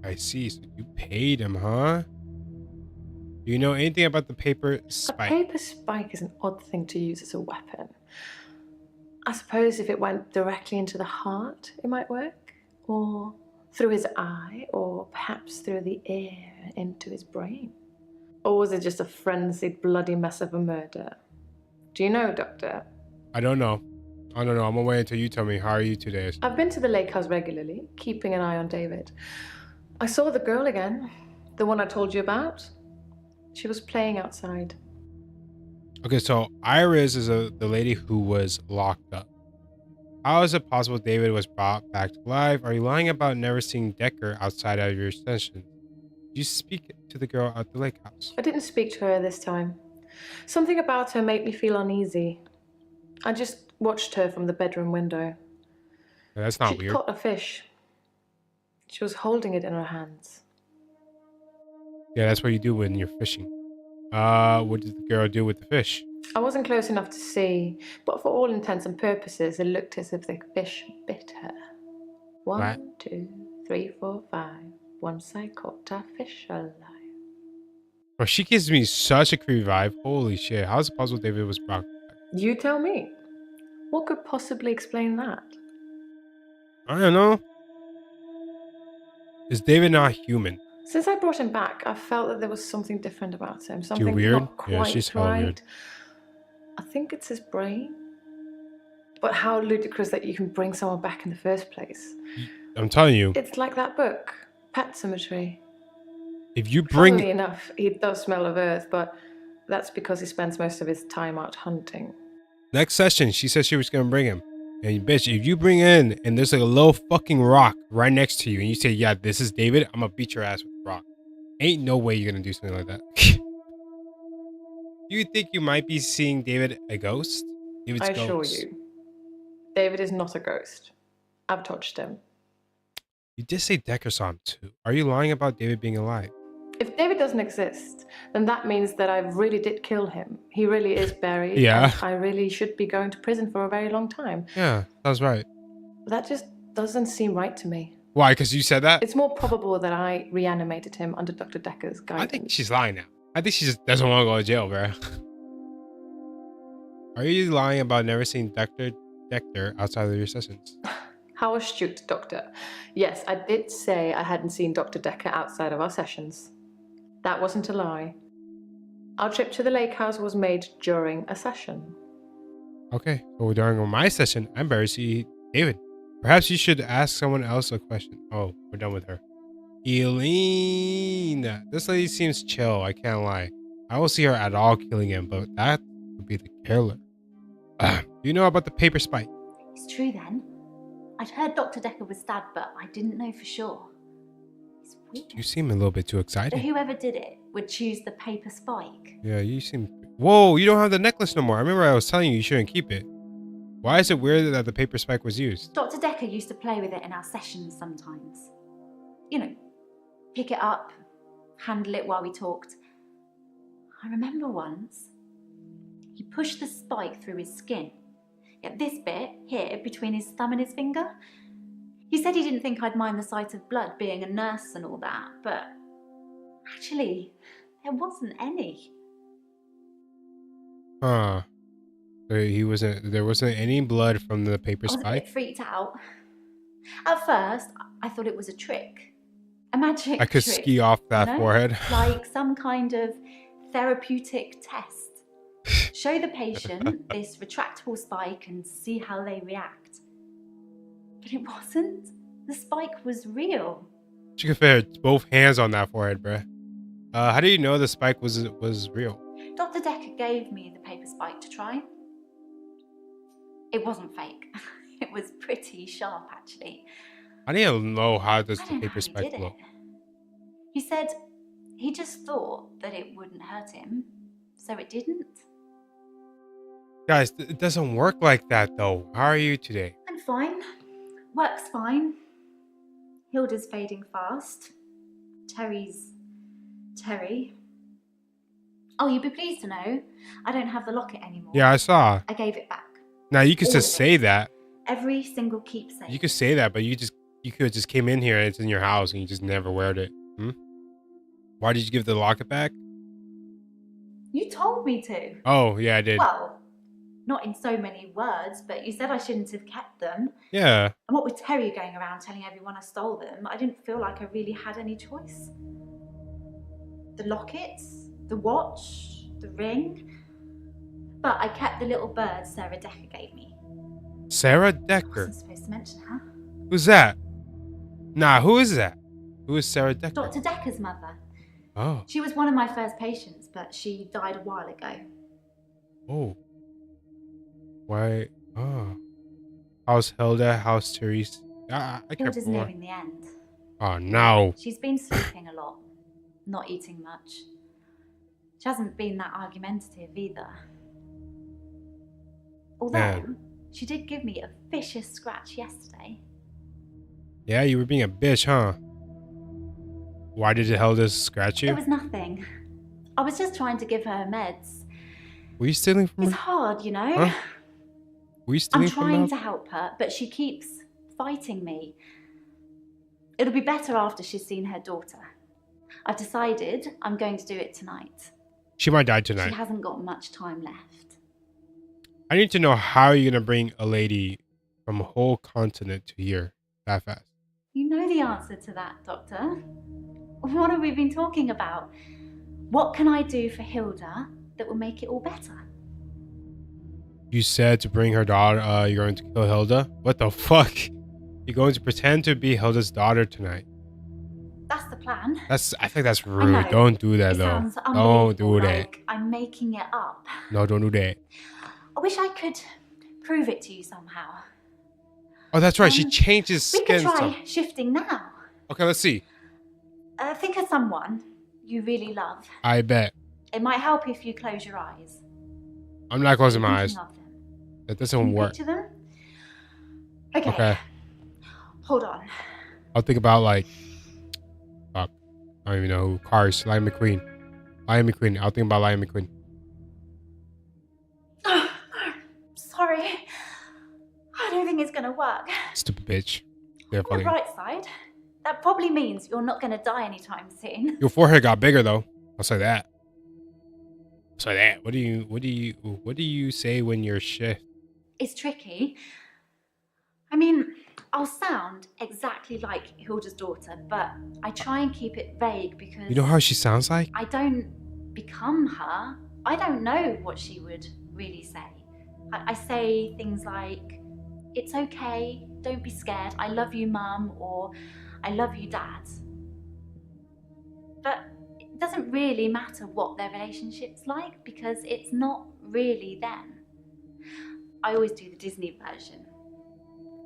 A: I see. So you paid him, huh? Do you know anything about the paper spike?
D: A paper spike is an odd thing to use as a weapon. I suppose if it went directly into the heart, it might work. Or through his eye, or perhaps through the ear into his brain. Or was it just a frenzied, bloody mess of a murder? Do you know, Doctor?
A: I don't know. I'm gonna wait until you tell me. How are you today?
D: I've been to the lake house regularly, keeping an eye on David. I saw the girl again, the one I told you about. She was playing outside.
A: Okay, so Iris is the lady who was locked up. How is it possible David was brought back to life? Are you lying about never seeing Dekker outside of your session? Did you speak to the girl at the lake house?
D: I didn't speak to her this time. Something about her made me feel uneasy. I just watched her from the bedroom window.
A: Yeah, that's not weird.
D: She caught a fish. She was holding it in her hands.
A: Yeah, that's what you do when you're fishing. What did the girl do with the fish?
D: I wasn't close enough to see, but for all intents and purposes, it looked as if the fish bit her. 1, 2, 3, 4, 5. Once I caught a fish alive.
A: Bro, she gives me such a creepy vibe. Holy shit. How is it possible David was brought back?
D: You tell me. What could possibly explain that?
A: I don't know. Is David not human?
D: Since I brought him back, I felt that there was something different about him. Something
A: Too weird?
D: not quite
A: Yeah, she's hella
D: right.
A: weird.
D: I think it's his brain. But how ludicrous that you can bring someone back in the first place.
A: I'm telling you.
D: It's like that book, Pet Cemetery.
A: If you bring...
D: Funnily enough, he does smell of earth, but That's because he spends most of his time out hunting.
A: Next session, she said she was going to bring him. And bitch, if you bring in and there's like a little fucking rock right next to you and you say, yeah, this is David, I'm going to beat your ass with the rock. Ain't no way you're going to do something like that. Do you think you might be seeing David a ghost?
D: I assure you, David is not a ghost. I've touched him.
A: You did say Dekker saw him too. Are you lying about David being alive?
D: If David doesn't exist, then that means that I really did kill him. He really is buried.
A: Yeah.
D: And I really should be going to prison for a very long time.
A: Yeah, that's right.
D: That just doesn't seem right to me.
A: Why? Because you said that?
D: It's more probable that I reanimated him under Dr. Dekker's guidance.
A: I think she's lying now. I think she just doesn't want to go to jail, bro. Are you lying about never seeing Dr. Dekker outside of your sessions?
D: How astute, Doctor. Yes, I did say I hadn't seen Dr. Dekker outside of our sessions. That wasn't a lie. Our trip to the lake house was made during a session.
A: Okay, so during my session, I'm barely see David. Perhaps you should ask someone else a question. Oh, we're done with her. Eileen. This lady seems chill, I can't lie. I don't see her at all killing him, but that would be the killer. Do you know about the paper spike?
E: It's true then. I'd heard Dr. Dekker was stabbed, but I didn't know for sure. It's weird.
A: You seem a little bit too excited.
E: But whoever did it would choose the paper spike.
A: Yeah, you seem... Whoa, you don't have the necklace no more. I remember I was telling you you shouldn't keep it. Why is it weird that the paper spike was used?
E: Dr. Dekker used to play with it in our sessions sometimes. You know, pick it up, handle it while we talked. I remember once, he pushed the spike through his skin. At this bit, here, between his thumb and his finger. He said he didn't think I'd mind the sight of blood being a nurse and all that, but actually, there wasn't any.
A: Huh. So there wasn't any blood from the paper
E: I was a
A: spike?
E: bit freaked out. At first, I thought it was a trick. A magic
A: I could
E: trick,
A: ski off that
E: you know?
A: forehead.
E: Like some kind of therapeutic test. Show the patient this retractable spike and see how they react. But it wasn't. The spike was real.
A: She could fit both hands on that forehead, bruh. How do you know the spike was real?
E: Dr. Dekker gave me the paper spike to try. It wasn't fake. It was pretty sharp, actually.
A: I didn't know how does
E: I
A: the
E: don't know
A: paper
E: how he
A: spike
E: did
A: look.
E: it. He said he just thought that it wouldn't hurt him, so it didn't.
A: Guys, it doesn't work like that, though. How are you today?
E: I'm fine. Work's fine. Hilda's fading fast. Terry's Terry. Oh, you'd be pleased to know I don't have the locket anymore.
A: Yeah, I saw.
E: I gave it back.
A: Now, you could
E: All
A: just
E: of
A: say
E: it.
A: that.
E: Every single keepsake.
A: You could say that, but you could have just came in here and it's in your house and you just never wear it. Hmm? Why did you give the locket back?
E: You told me to.
A: Oh, yeah, I did.
E: Well, not in so many words, but you said I shouldn't have kept them.
A: Yeah.
E: And what with Terry going around telling everyone I stole them, I didn't feel like I really had any choice. The lockets, the watch, the ring. But I kept the little bird Sarah Dekker gave me.
A: Sarah
E: I
A: Dekker.
E: wasn't supposed to mention her.
A: Who's that? Nah, who is that? Who is Sarah Dekker?
E: Dr. Dekker's mother.
A: Oh.
E: She was one of my first patients, but she died a while ago.
A: Oh. Why? Oh. How's Hilda? How's Therese? I can't
E: Hilda's
A: remember.
E: nearing the end.
A: Oh, no.
E: She's been sleeping a lot, not eating much. She hasn't been that argumentative either. Although,
A: Man.
E: she did give me a vicious scratch yesterday.
A: Yeah, you were being a bitch, huh? Why did Hilda scratch you?
E: It was nothing. I was just trying to give her meds.
A: Were you stealing from
E: It's
A: her?
E: hard, you know?
A: Huh? Were you
E: I'm
A: stealing from
E: trying
A: her?
E: to help her, but she keeps fighting me. It'll be better after she's seen her daughter. I've decided I'm going to do it tonight.
A: She might die tonight.
E: She hasn't got much time left.
A: I need to know how you're going to bring a lady from a whole continent to here that fast.
E: You know the answer to that, Doctor. What have we been talking about? What can I do for Hilda that will make it all better?
A: You said to bring her daughter, you're going to kill Hilda? What the fuck? You're going to pretend to be Hilda's daughter tonight.
E: That's the plan.
A: I think that's rude. Don't do that, though. Don't do that.
E: Like I'm making it up.
A: No, don't do that.
E: I wish I could prove it to you somehow.
A: Oh, that's right. She changes
E: We
A: skin.
E: could try shifting now.
A: Okay, let's see.
E: Think of someone you really love.
A: I bet.
E: It might help if you close your eyes.
A: I'm not closing my eyes. That doesn't work.
E: Picture them?
A: Okay.
E: Hold on.
A: I'll think about like, fuck, I don't even know who. Cars, Lion McQueen. I'll think about Lion McQueen.
E: Sorry. I don't think it's gonna work.
A: Stupid bitch.
E: On the bright side, that probably means you're not gonna die anytime soon.
A: Your forehead got bigger though. I'll say that. What do you say when you're shit?
E: It's tricky. I mean, I'll sound exactly like Hilda's daughter, but I try and keep it vague because...
A: You know how she sounds like?
E: I don't become her. I don't know what she would really say. I say things like, it's okay, don't be scared, I love you, Mum, or I love you, Dad. But it doesn't really matter what their relationship's like because it's not really them. I always do the Disney version.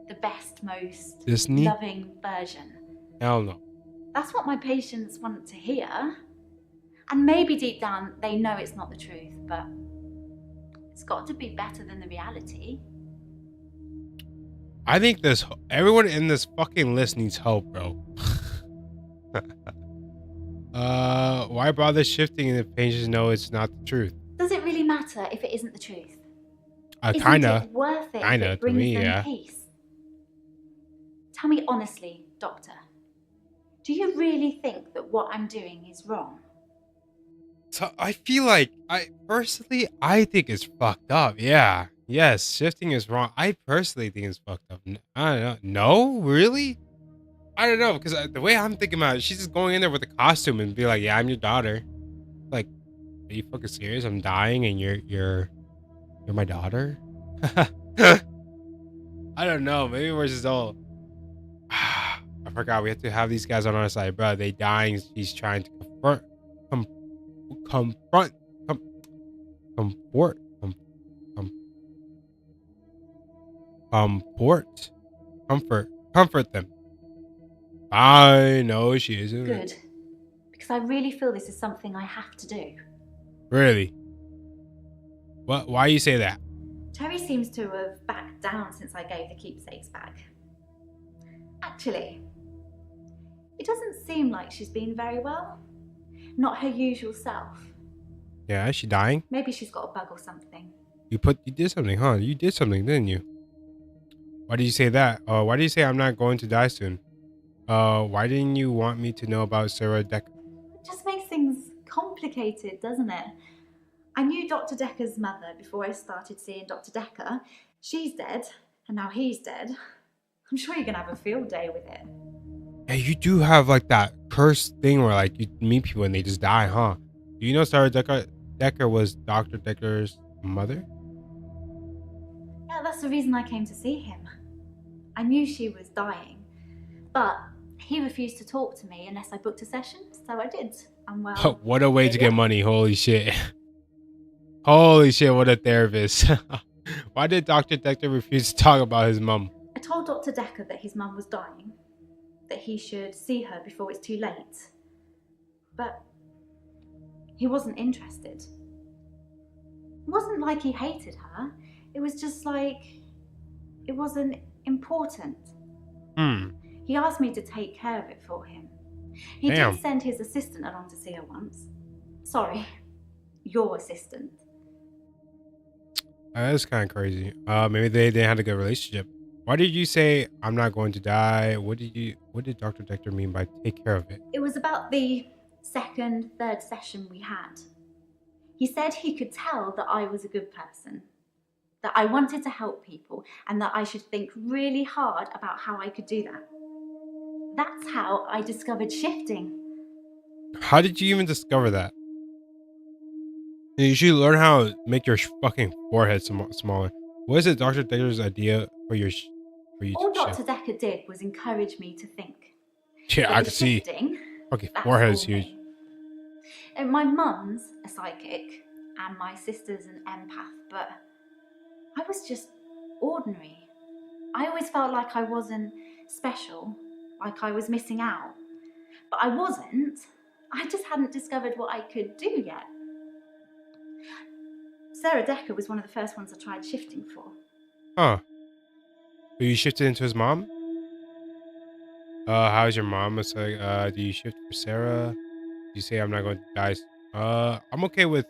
E: The best, most
A: Disney?
E: loving version.
A: Hell no.
E: That's what my patients want to hear. And maybe deep down they know it's not the truth, but it's got to be better than the reality.
A: I think everyone in this fucking list needs help, bro. Why bother shifting if patients know it's not the truth?
E: Does it really matter if it isn't the truth?
A: Kinda.
E: Isn't it worth it if
A: Kinda,
E: it brings
A: to me,
E: them
A: yeah.
E: peace? Tell me honestly, Doctor, do you really think that what I'm doing is wrong?
A: So I feel like I think it's fucked up. Yeah. Yes, shifting is wrong. I personally think it's fucked up. I don't know. No, really? I don't know, because the way I'm thinking about it, she's just going in there with a costume and be like, "Yeah, I'm your daughter." Like, are you fucking serious? I'm dying and you're my daughter? I don't know. Maybe we're just all I forgot we have to have these guys on our side, bro. They dying. She's trying to comfort them. I know she isn't.
E: Good. Because I really feel this is something I have to do.
A: Really? What? Why you say that?
E: Terry seems to have backed down since I gave the keepsakes back. Actually, it doesn't seem like she's been very well. Not her usual self.
A: Yeah, is she dying?
E: Maybe she's got a bug or something.
A: You did something, huh? You did something, didn't you? Why did you say that? Why did you say I'm not going to die soon? Why didn't you want me to know about Sarah Dekker?
E: It just makes things complicated, doesn't it? I knew Dr. Dekker's mother before I started seeing Dr. Dekker. She's dead, and now he's dead. I'm sure you're gonna have a field day with it.
A: Yeah, you do have like that cursed thing where like you meet people and they just die, huh? Do you know Sarah Dekker was Dr. Dekker's mother?
E: Yeah, that's the reason I came to see him. I knew she was dying, but he refused to talk to me unless I booked a session, so I did. And well,
A: what a way to get money! Holy shit! Holy shit! What a therapist! Why did Dr. Dekker refuse to talk about his mum?
E: I told Dr. Dekker that his mum was dying, that he should see her before it's too late, but he wasn't interested. It wasn't like he hated her. It was just like it wasn't important. He asked me to take care of it for him. He did send his assistant along to see her once. Sorry, your assistant.
A: That's kind of crazy. Maybe they had a good relationship. Why did you say I'm not going to die? What did Dr. Dekker mean by take care of it?
E: It was about the second, third session we had. He said he could tell that I was a good person, that I wanted to help people, and that I should think really hard about how I could do that. That's how I discovered shifting.
A: How did you even discover that? You should learn how to make your fucking forehead smaller. What is it Dr. Dekker's idea for you
E: All
A: to
E: Dr.
A: shift?
E: Dekker did was encourage me to think.
A: Yeah, I can see. Okay,
E: That's
A: forehead's
E: all
A: huge.
E: me. And my mum's a psychic, and my sister's an empath, but I was just ordinary. I always felt like I wasn't special, like I was missing out. But I wasn't. I just hadn't discovered what I could do yet. Sarah Dekker was one of the first ones I tried shifting for.
A: Huh. So you shifted into his mom? How's your mom? It's like, do you shift for Sarah? You say I'm not going to die. I'm okay with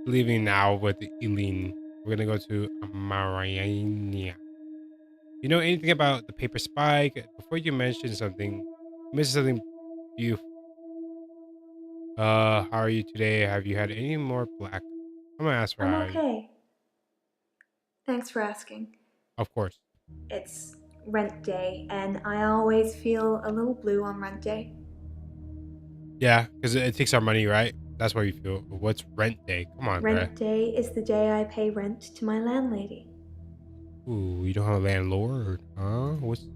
A: leaving now with Eileen. We're gonna go to Mariania. You know anything about the paper spike? Before you mention something, you mentioned something beautiful. How are you today? Have you had any more black? I'm gonna ask for
F: I'm
A: how are you.
F: okay. Thanks for asking.
A: Of course.
F: It's rent day, and I always feel a little blue on rent day.
A: Yeah, because it takes our money, right? That's why we feel. What's rent day? Come on, bruh.
F: Rent day is the day I pay rent to my landlady.
A: Ooh, you don't have a landlord, huh? What's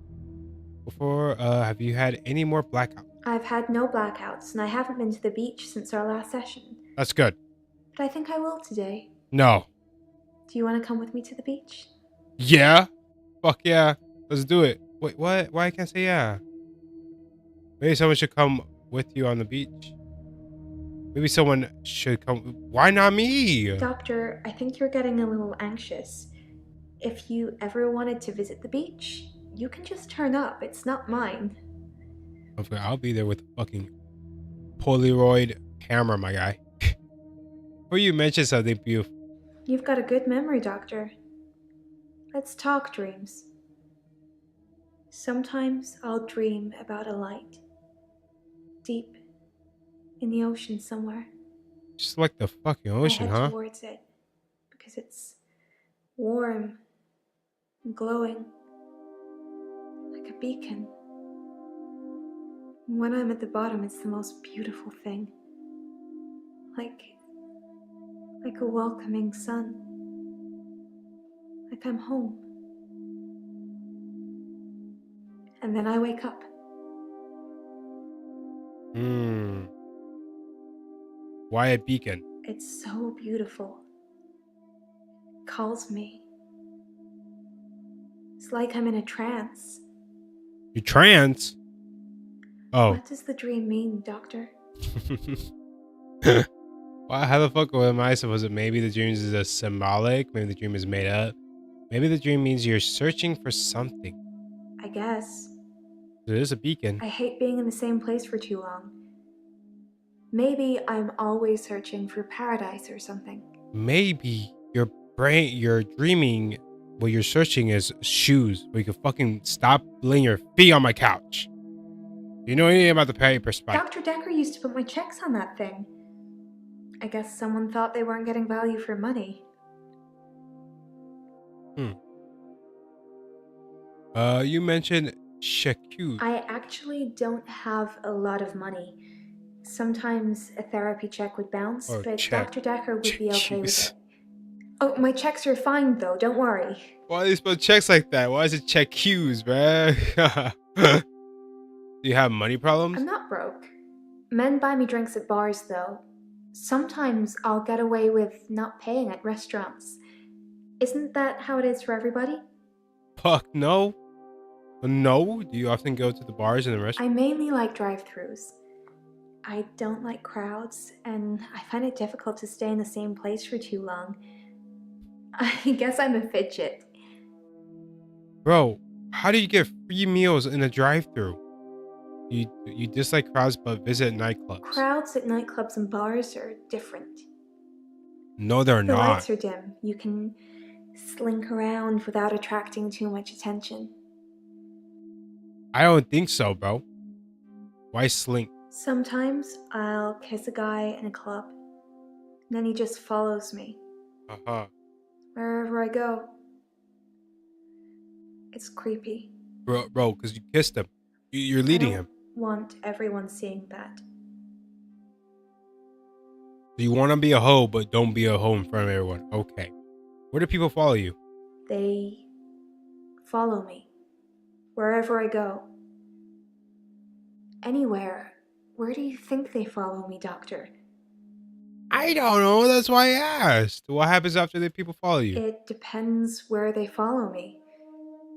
A: before? Have you had any more blackouts?
F: I've had no blackouts, and I haven't been to the beach since our last session.
A: That's good.
F: But I think I will today.
A: No.
F: Do you want to come with me to the beach?
A: Yeah. Fuck yeah. Let's do it. Wait, what? Why I can't say yeah? Maybe someone should come with you on the beach. Maybe someone should come. Why not me?
F: Doctor, I think you're getting a little anxious. If you ever wanted to visit the beach, you can just turn up. It's not mine.
A: Okay, I'll be there with a fucking Polaroid camera, my guy. Before you mention something beautiful.
F: You've got a good memory, Doctor. Let's talk dreams. Sometimes I'll dream about a light. Deep in the ocean somewhere.
A: Just like the fucking ocean,
F: I head
A: huh?
F: towards it because it's warm and glowing like a beacon. When I'm at the bottom, it's the most beautiful thing. Like a welcoming sun. Like I'm home. And then I wake up.
A: Why a beacon?
F: It's so beautiful. It calls me. It's like I'm in a trance.
A: You trance? Oh.
F: What does the dream mean, Doctor?
A: Well, how the fuck am I supposed to? Maybe the dream is a symbolic. Maybe the dream is made up. Maybe the dream means you're searching for something.
F: I guess.
A: It is a beacon.
F: I hate being in the same place for too long. Maybe I'm always searching for paradise or something.
A: Maybe your brain, you're dreaming, what you're searching is shoes, where you can fucking stop laying your feet on my couch. You know anything about the paper spike?
F: Dr. Dekker used to put my checks on that thing. I guess someone thought they weren't getting value for money.
A: You mentioned Shaku.
F: I actually don't have a lot of money. Sometimes a therapy check would bounce, but Dr. Dekker would be okay with it. Oh, my checks are fine though, don't worry.
A: Why do you spell checks like that? Why is it check Q's, bruh? Do you have money problems?
F: I'm not broke. Men buy me drinks at bars though. Sometimes I'll get away with not paying at restaurants. Isn't that how it is for everybody?
A: Fuck no. No? Do you often go to the bars and the restaurants?
F: I mainly like drive-thrus. I don't like crowds, and I find it difficult to stay in the same place for too long. I guess I'm a fidget.
A: Bro, how do you get free meals in a drive-thru? You dislike crowds but visit nightclubs.
F: Crowds at nightclubs and bars are different.
A: No, they're not.
F: The lights are dim. You can slink around without attracting too much attention.
A: I don't think so, bro. Why slink?
F: Sometimes I'll kiss a guy in a club. And then he just follows me.
A: Uh-huh.
F: Wherever I go. It's creepy.
A: Bro, because you kissed him. You're leading him.
F: I want everyone seeing that.
A: You want to be a hoe, but don't be a hoe in front of everyone. Okay. Where do people follow you?
F: They follow me. Wherever I go. Anywhere Where do you think they follow me, Doctor?
A: I don't know. That's why I asked. What happens after the people follow you?
F: It depends where they follow me.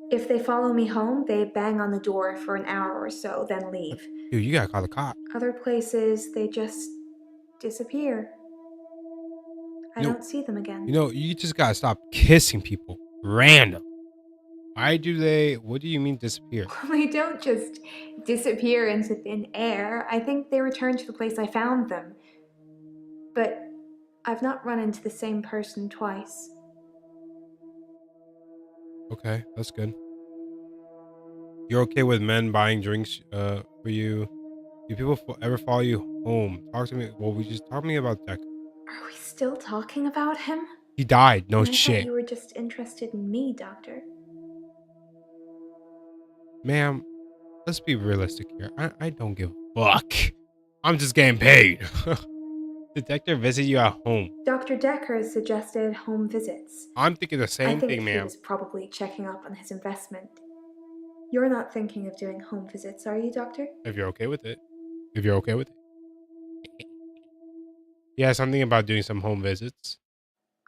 F: If they follow me home, they bang on the door for an hour or so, then leave.
A: Dude, you gotta call the cop.
F: Other places, they just disappear. I don't see them again.
A: You just gotta stop kissing people. Random. What do you mean disappear?
F: They don't just disappear into thin air. I think they return to the place I found them. But I've not run into the same person twice.
A: Okay, that's good. You're okay with men buying drinks for you? Do people ever follow you home? Talk to me. Well, talk to me about Dekker.
F: Are we still talking about him?
A: He died. No
F: I
A: shit.
F: thought you were just interested in me, Doctor.
A: Ma'am, let's be realistic here. I don't give a fuck. I'm just getting paid. Did Dekker visit you at home?
F: Dr. Dekker suggested home visits.
A: I'm thinking the same thing, ma'am.
F: He was probably checking up on his investment. You're not thinking of doing home visits, are you, Doctor?
A: If you're okay with it. Yeah, something about doing some home visits.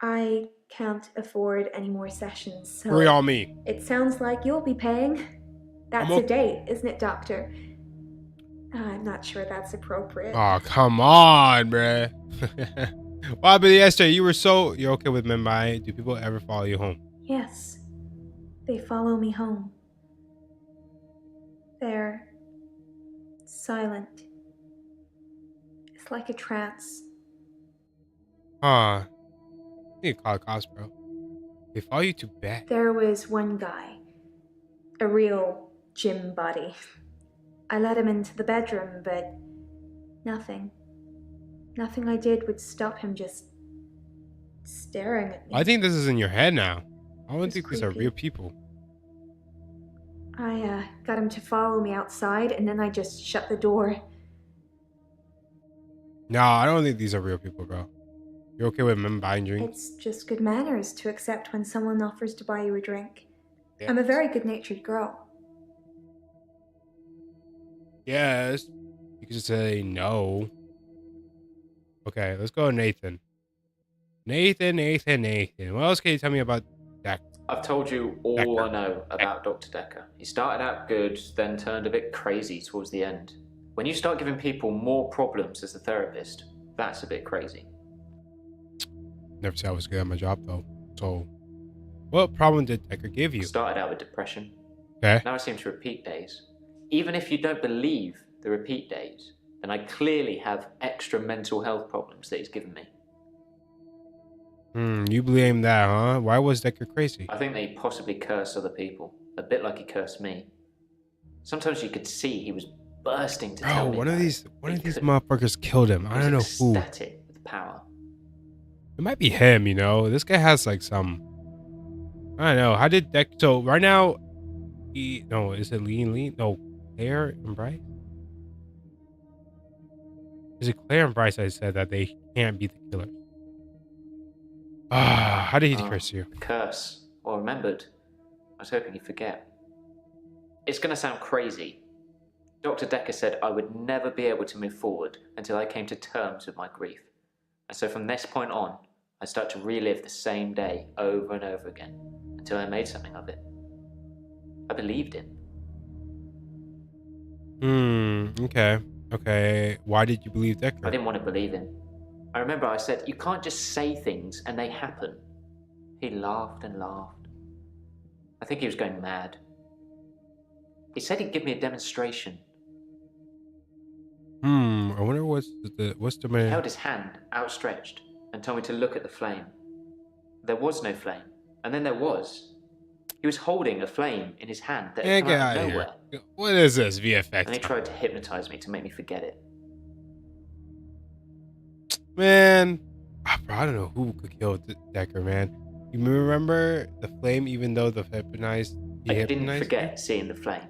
F: I can't afford any more sessions, so...
A: Free on me.
F: It sounds like you'll be paying. That's a date, isn't it, Doctor? I'm not sure that's appropriate.
A: Oh, come on, bruh. What happened yesterday? You're okay with men buying. Do people ever follow you home?
F: Yes. They follow me home. They're silent. It's like a trance.
A: You need to call the cops, bro. They follow you to bed.
F: There was one guy. A real gym buddy. I let him into the bedroom, but nothing. Nothing I did would stop him just staring at me.
A: I think this is in your head now. I don't think
F: creepy.
A: these are real people.
F: I got him to follow me outside, and then I just shut the door.
A: No, I don't think these are real people, bro. You're okay with men buying drinks?
F: It's just good manners to accept when someone offers to buy you a drink.
A: Yes.
F: I'm a very good-natured girl.
A: Yes. You could just say no. Okay, let's go to Nathan. Nathan. What else can you tell me about Dekker?
H: I've told you all I know about Dr. Dekker. He started out good, then turned a bit crazy towards the end. When you start giving people more problems as a therapist, that's a bit crazy.
A: Never said I was good at my job, though. So, what problem did Dekker give you?
H: Started out with depression.
A: Okay.
H: Now I seem to repeat days. Even if you don't believe the repeat days, then I clearly have extra mental health problems that he's given me.
A: You blame that, huh? Why was Dekker crazy?
H: I think that he possibly cursed other people, a bit like he cursed me. Sometimes you could see he was bursting to tell me.
A: One of these motherfuckers killed him. I don't know who.
H: Ecstatic with power.
A: It might be him, you know. This guy has like some. I don't know. How did Dekker? So right now, is it Lean? No, Claire and Bryce. Is it Claire and Bryce? I said that they can't be the killers. How did he curse you?
H: Curse. Well, remembered. I was hoping you'd forget. It's going to sound crazy. Dr. Dekker said I would never be able to move forward until I came to terms with my grief. And so from this point on, I start to relive the same day over and over again until I made something of it. I believed him.
A: Okay. Why did you believe Dekker?
H: I didn't want to believe him. I remember I said, you can't just say things and they happen. He laughed and laughed. I think he was going mad. He said he'd give me a demonstration.
A: I wonder what's the man.
H: He held his hand outstretched and told me to look at the flame. There was no flame. And then there was. He was holding a flame in his hand that had come out of nowhere.
A: What is this, VFX?
H: And he tried to hypnotize me to make me forget it.
A: Man, I don't know who could kill Dekker, man. You remember the flame, even though I
H: didn't forget seeing the flame.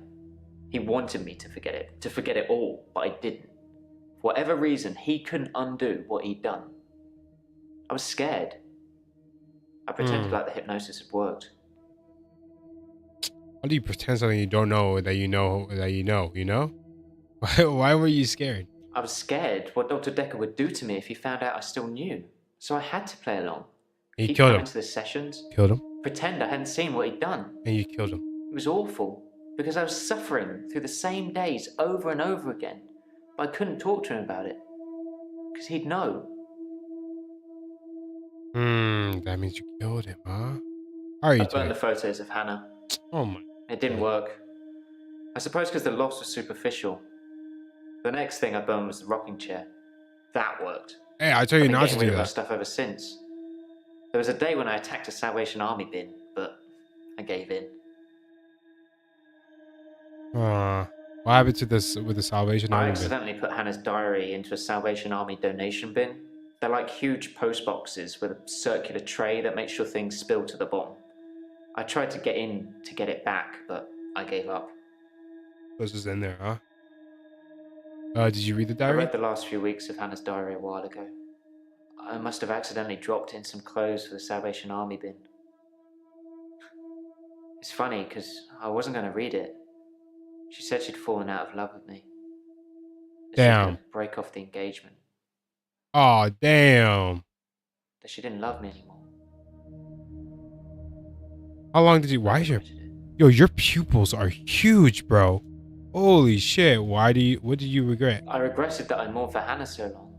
H: He wanted me to forget it all, but I didn't. For whatever reason, he couldn't undo what he'd done. I was scared. I pretended like the hypnosis had worked.
A: How do you pretend something you don't know that you know, you know? Why were you scared?
H: I was scared what Dr. Dekker would do to me if he found out I still knew. So I had to play along.
A: And you
H: Keep
A: killed
H: coming
A: him.
H: to the sessions.
A: Killed him.
H: Pretend I hadn't seen what he'd done.
A: And you killed him.
H: It was awful, because I was suffering through the same days over and over again. But I couldn't talk to him about it, because he'd know.
A: That means you killed him, huh? How are you
H: I burned
A: doing?
H: the photos of Hannah.
A: Oh my.
H: It didn't work. I suppose because the loss was superficial. The next thing I burned was the rocking chair. That worked.
A: Hey, I told you not to do
H: that
A: that.
H: Stuff ever since. There was a day when I attacked a Salvation Army bin, but I gave in.
A: What happened to this with the Salvation Army?
H: I accidentally put Hannah's diary into a Salvation Army donation bin. They're like huge post boxes with a circular tray that makes sure things spill to the bottom. I tried to get in to get it back, but I gave up.
A: This is in there, huh? Did you read the
H: I
A: diary?
H: read the last few weeks of Hannah's diary a while ago. I must have accidentally dropped in some clothes for the Salvation Army bin. It's funny, because I wasn't going to read it. She said she'd fallen out of love with me. That she was
A: Damn.
H: gonna break off the engagement.
A: Oh, damn.
H: That she didn't love me anymore.
A: How long did you... Why is your... Yo, your pupils are huge, bro. Holy shit. What did you regret?
H: I regretted that I mourned for Hannah so long.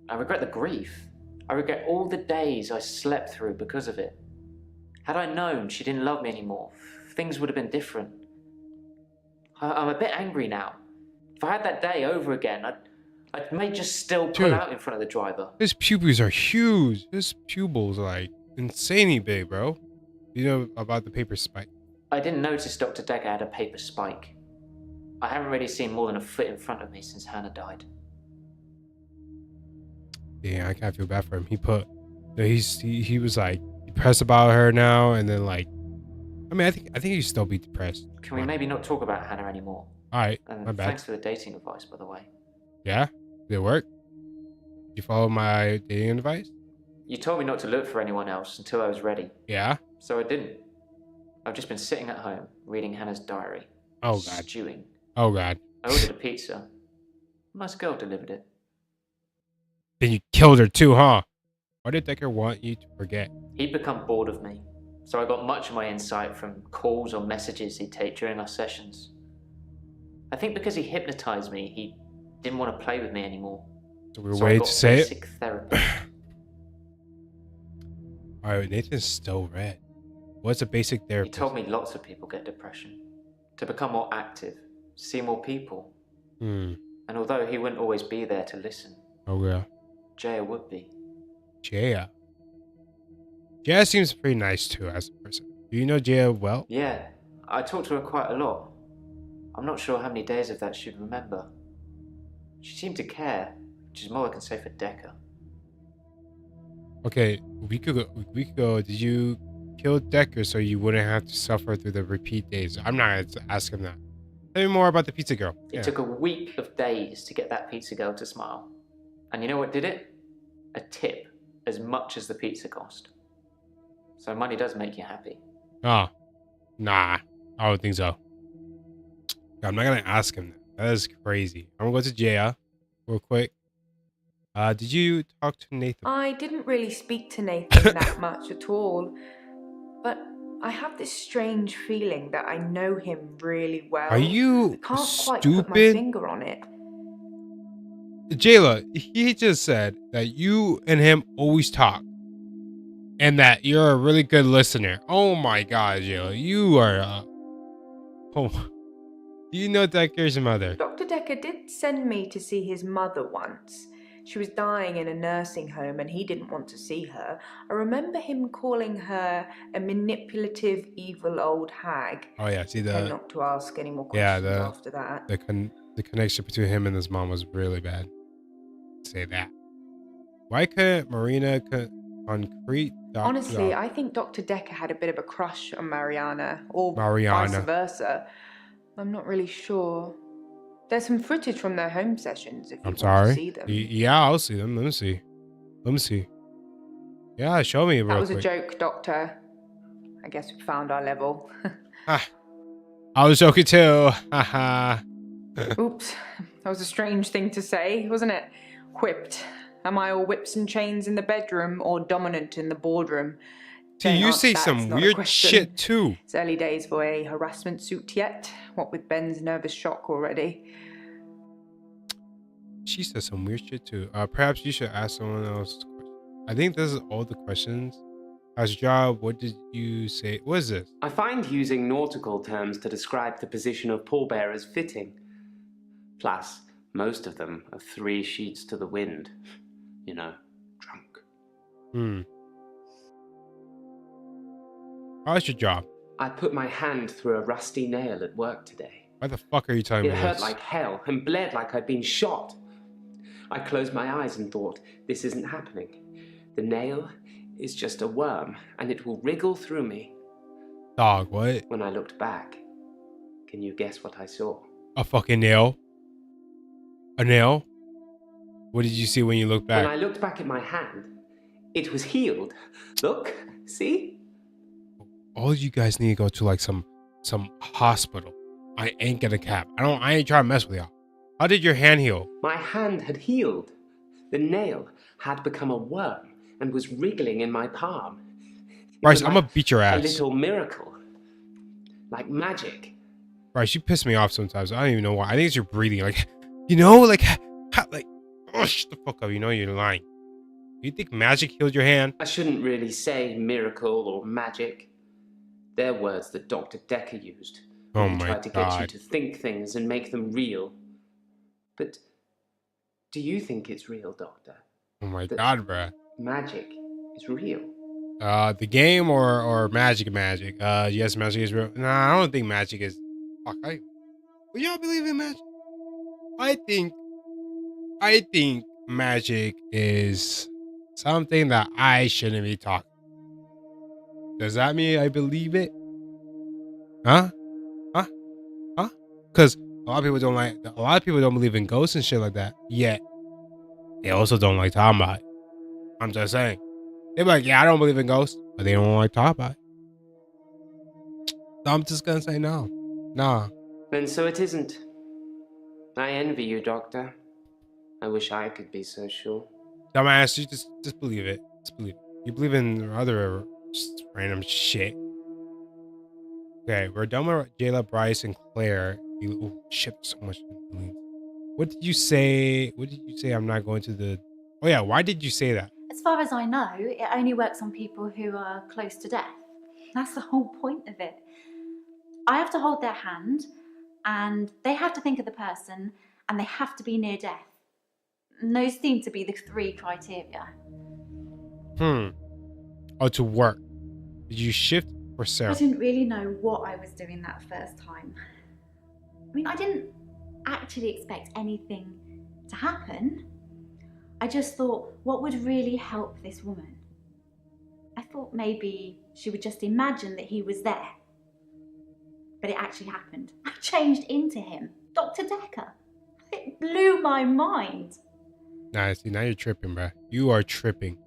H: I regret the grief. I regret all the days I slept through because of it. Had I known she didn't love me anymore, things would have been different. I'm a bit angry now. If I had that day over again, I may just still pull out in front of the driver.
A: His pupils are huge. His pupils are like insanely big, bro. You know about the paper spike?
H: I didn't notice Dr. Dekker had a paper spike. I haven't really seen more than a foot in front of me since Hannah died.
A: Yeah, I kind of feel bad for him. He was like depressed about her now, and then like, I mean, I think he'd still be depressed.
H: Can we maybe not talk about Hannah anymore?
A: All right,
H: and
A: my bad.
H: Thanks for the dating advice, by the way.
A: Yeah, did it work? Did you follow my dating advice?
H: You told me not to look for anyone else until I was ready.
A: Yeah.
H: So I didn't. I've just been sitting at home reading Hannah's diary.
A: Oh god.
H: Stewing.
A: Oh god.
H: I ordered a pizza. A nice girl delivered it.
A: Then you killed her too, huh? Why did Dekker want you to forget?
H: He'd become bored of me, so I got much of my insight from calls or messages he'd take during our sessions. I think because he hypnotized me, he didn't want to play with me anymore.
A: So we're waiting to say it.
H: Therapy.
A: Alright, Nathan's still red. What's a basic therapist?
H: He told me lots of people get depression. To become more active, see more people. And although he wouldn't always be there to listen,
A: oh yeah,
H: Jaya would be.
A: Jaya seems pretty nice too as a person. Do you know Jaya well?
H: Yeah, I talked to her quite a lot. I'm not sure how many days of that she'd remember. She seemed to care, which is more I can say for Dekker.
A: Okay, a week ago, did you kill Dekker so you wouldn't have to suffer through the repeat days? I'm not gonna ask him that. Tell me more about the pizza girl.
H: It took a week of days to get that pizza girl to smile. And you know what did it? A tip, as much as the pizza cost. So money does make you happy.
A: Oh, nah, I don't think so. I'm not gonna ask him that. That is crazy. I'm gonna go to Jaya real quick. Did you talk to Nathan?
C: I didn't really speak to Nathan that much at all, but I have this strange feeling that I know him really well.
A: Are you
C: I can't
A: stupid?
C: quite put my finger on it.
A: Jayla, he just said that you and him always talk, and that you're a really good listener. Oh my God, Jayla, you are. Do you know Dekker's mother?
C: Dr. Dekker did send me to see his mother once. She was dying in a nursing home and he didn't want to see her. I remember him calling her a manipulative, evil old hag.
A: Oh yeah, see
C: and not to ask any more questions after that.
A: The connection between him and his mom was really bad. Say that. Why couldn't Marina concrete?
C: Honestly, I think Dr. Dekker had a bit of a crush on Mariana, or vice versa. I'm not really sure. There's some footage from their home sessions if you want to see them.
A: Yeah, I'll see them. Let me see. Yeah, show me.
C: That was a joke, Doctor. I guess we found our level.
A: I was joking too. Haha.
C: Oops. That was a strange thing to say, wasn't it? Whipped. Am I all whips and chains in the bedroom or dominant in the boardroom?
A: See, you say some weird shit too.
C: It's early days for a harassment suit yet. What with Ben's nervous shock already.
A: She says some weird shit too. Perhaps you should ask someone else. I think this is all the questions. How's your job? What did you say? What is this?
B: I find using nautical terms to describe the position of pallbearers fitting. Plus, most of them are 3 sheets to the wind. You know, drunk.
A: How's your job?
B: I put my hand through a rusty nail at work today.
A: Why the fuck are you telling me
B: this? It hurt
A: this?
B: like hell and bled like I'd been shot. I closed my eyes and thought, this isn't happening. The nail is just a worm, and it will wriggle through me.
A: Dog, what?
B: When I looked back, can you guess what I saw?
A: A fucking nail? A nail? What did you see when you looked back?
B: When I looked back at my hand, it was healed. Look, see?
A: All you guys need to go to like some hospital. I ain't gonna cap. I ain't trying to mess with y'all. How did your hand heal?
B: My hand had healed. The nail had become a worm and was wriggling in my palm.
A: Bryce, I'm gonna beat your ass.
B: A little miracle. Like magic.
A: Bryce, you piss me off sometimes. I don't even know why. I think it's your breathing. Like, you know, like, oh, shut the fuck up. You know you're lying. You think magic healed your hand?
B: I shouldn't really say miracle or magic. They're words that Dr. Dekker used.
A: Oh
B: he
A: my
B: tried to
A: God.
B: get you to think things and make them real. But do you think it's real, Doctor?
A: Oh my God, bruh.
B: Magic is real.
A: The game or magic? Yes, magic is real. Nah, I don't think magic is. Fuck, would y'all believe in magic? I think magic is something that I shouldn't be talking. Does that mean I believe it? Huh? Because a lot of people don't believe in ghosts and shit like that. Yet they also don't like talking about it. I'm just saying. They're like, yeah, I don't believe in ghosts, but they don't like talk about it. So I'm just gonna say no. Nah.
B: And so it isn't. I envy you, Doctor. I wish I could be so sure.
A: Dumbass, you just believe it. Just believe it. You believe in other just random shit. Okay, we're done with Jayla, Bryce, and Claire. Oh shit, so much. What did you say? I'm not going to the... Oh yeah, why did you say that?
E: As far as I know, it only works on people who are close to death. That's the whole point of it. I have to hold their hand, and they have to think of the person, and they have to be near death. And those seem to be the 3 criteria.
A: Oh, to work. Did you shift or Sarah?
E: I didn't really know what I was doing that first time. I mean, I didn't actually expect anything to happen. I just thought, what would really help this woman? I thought maybe she would just imagine that he was there. But it actually happened. I changed into him, Dr. Dekker. It blew my mind.
A: Nah, see, now you're tripping, bruh. You are tripping.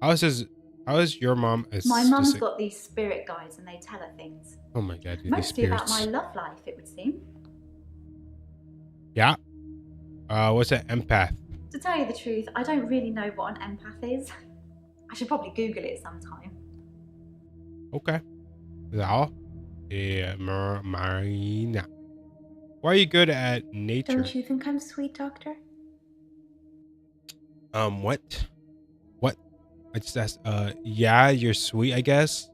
A: How is your mom?
E: My mum's got these spirit guides and they tell her things.
A: Oh my God, dude,
E: mostly about my love life, it would seem.
A: Yeah. What's an empath?
E: To tell you the truth, I don't really know what an empath is. I should probably Google it sometime.
A: Okay. Now, Marina. Why are you good at nature?
F: Don't you think I'm sweet, Doctor?
A: What? I just asked, yeah, you're sweet, I guess.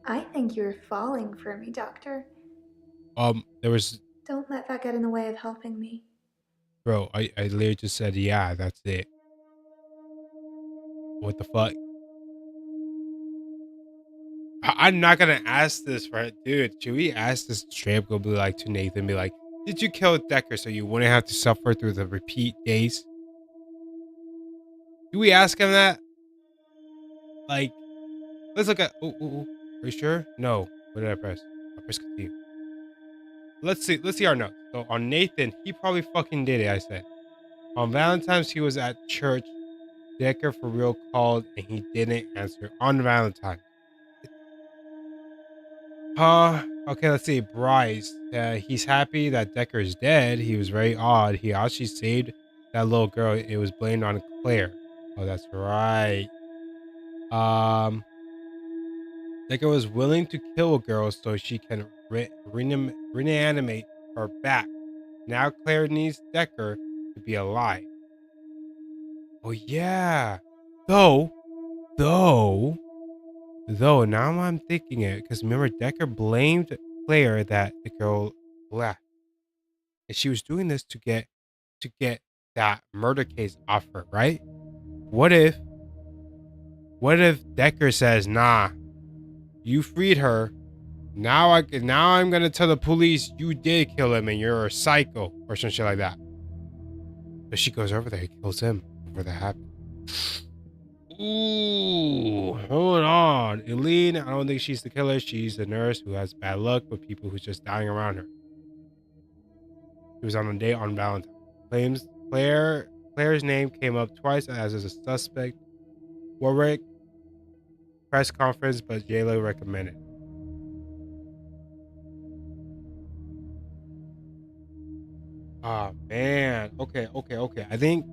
F: I think you're falling for me, Doctor.
A: There was...
F: Don't let that get in the way of helping me.
A: Bro, I literally just said, yeah, that's it. What the fuck? I'm not gonna ask this, right? Dude, should we ask this straight up? Go be like to Nathan, be like, did you kill Dekker so you wouldn't have to suffer through the repeat days? Do we ask him that? Like, let's look at... Are you sure? No. What did I press? I pressed continue. Let's see our notes. So on Nathan, he probably fucking did it, I said. On Valentine's, he was at church. Dekker for real called and he didn't answer on Valentine's. Okay, let's see. Bryce. He's happy that Dekker is dead. He was very odd. He actually saved that little girl. It was blamed on Claire. Oh, that's right. Dekker was willing to kill a girl so she can reanimate her back. Now Claire needs Dekker to be alive. Oh yeah. Though, now I'm thinking it, because remember Dekker blamed Claire that the girl left. And she was doing this to get that murder case off her, right? What if Dekker says, nah, you freed her. Now I'm gonna tell the police you did kill him and you're a psycho or some shit like that. But she goes over there, he kills him before that happened. Ooh, hold on. Eileen, I don't think she's the killer. She's the nurse who has bad luck with people who's just dying around her. She was on a date on Valentine's. Claims Claire's name came up twice as a suspect. Warwick press conference, but JLo recommended. Oh man. Okay. I don't think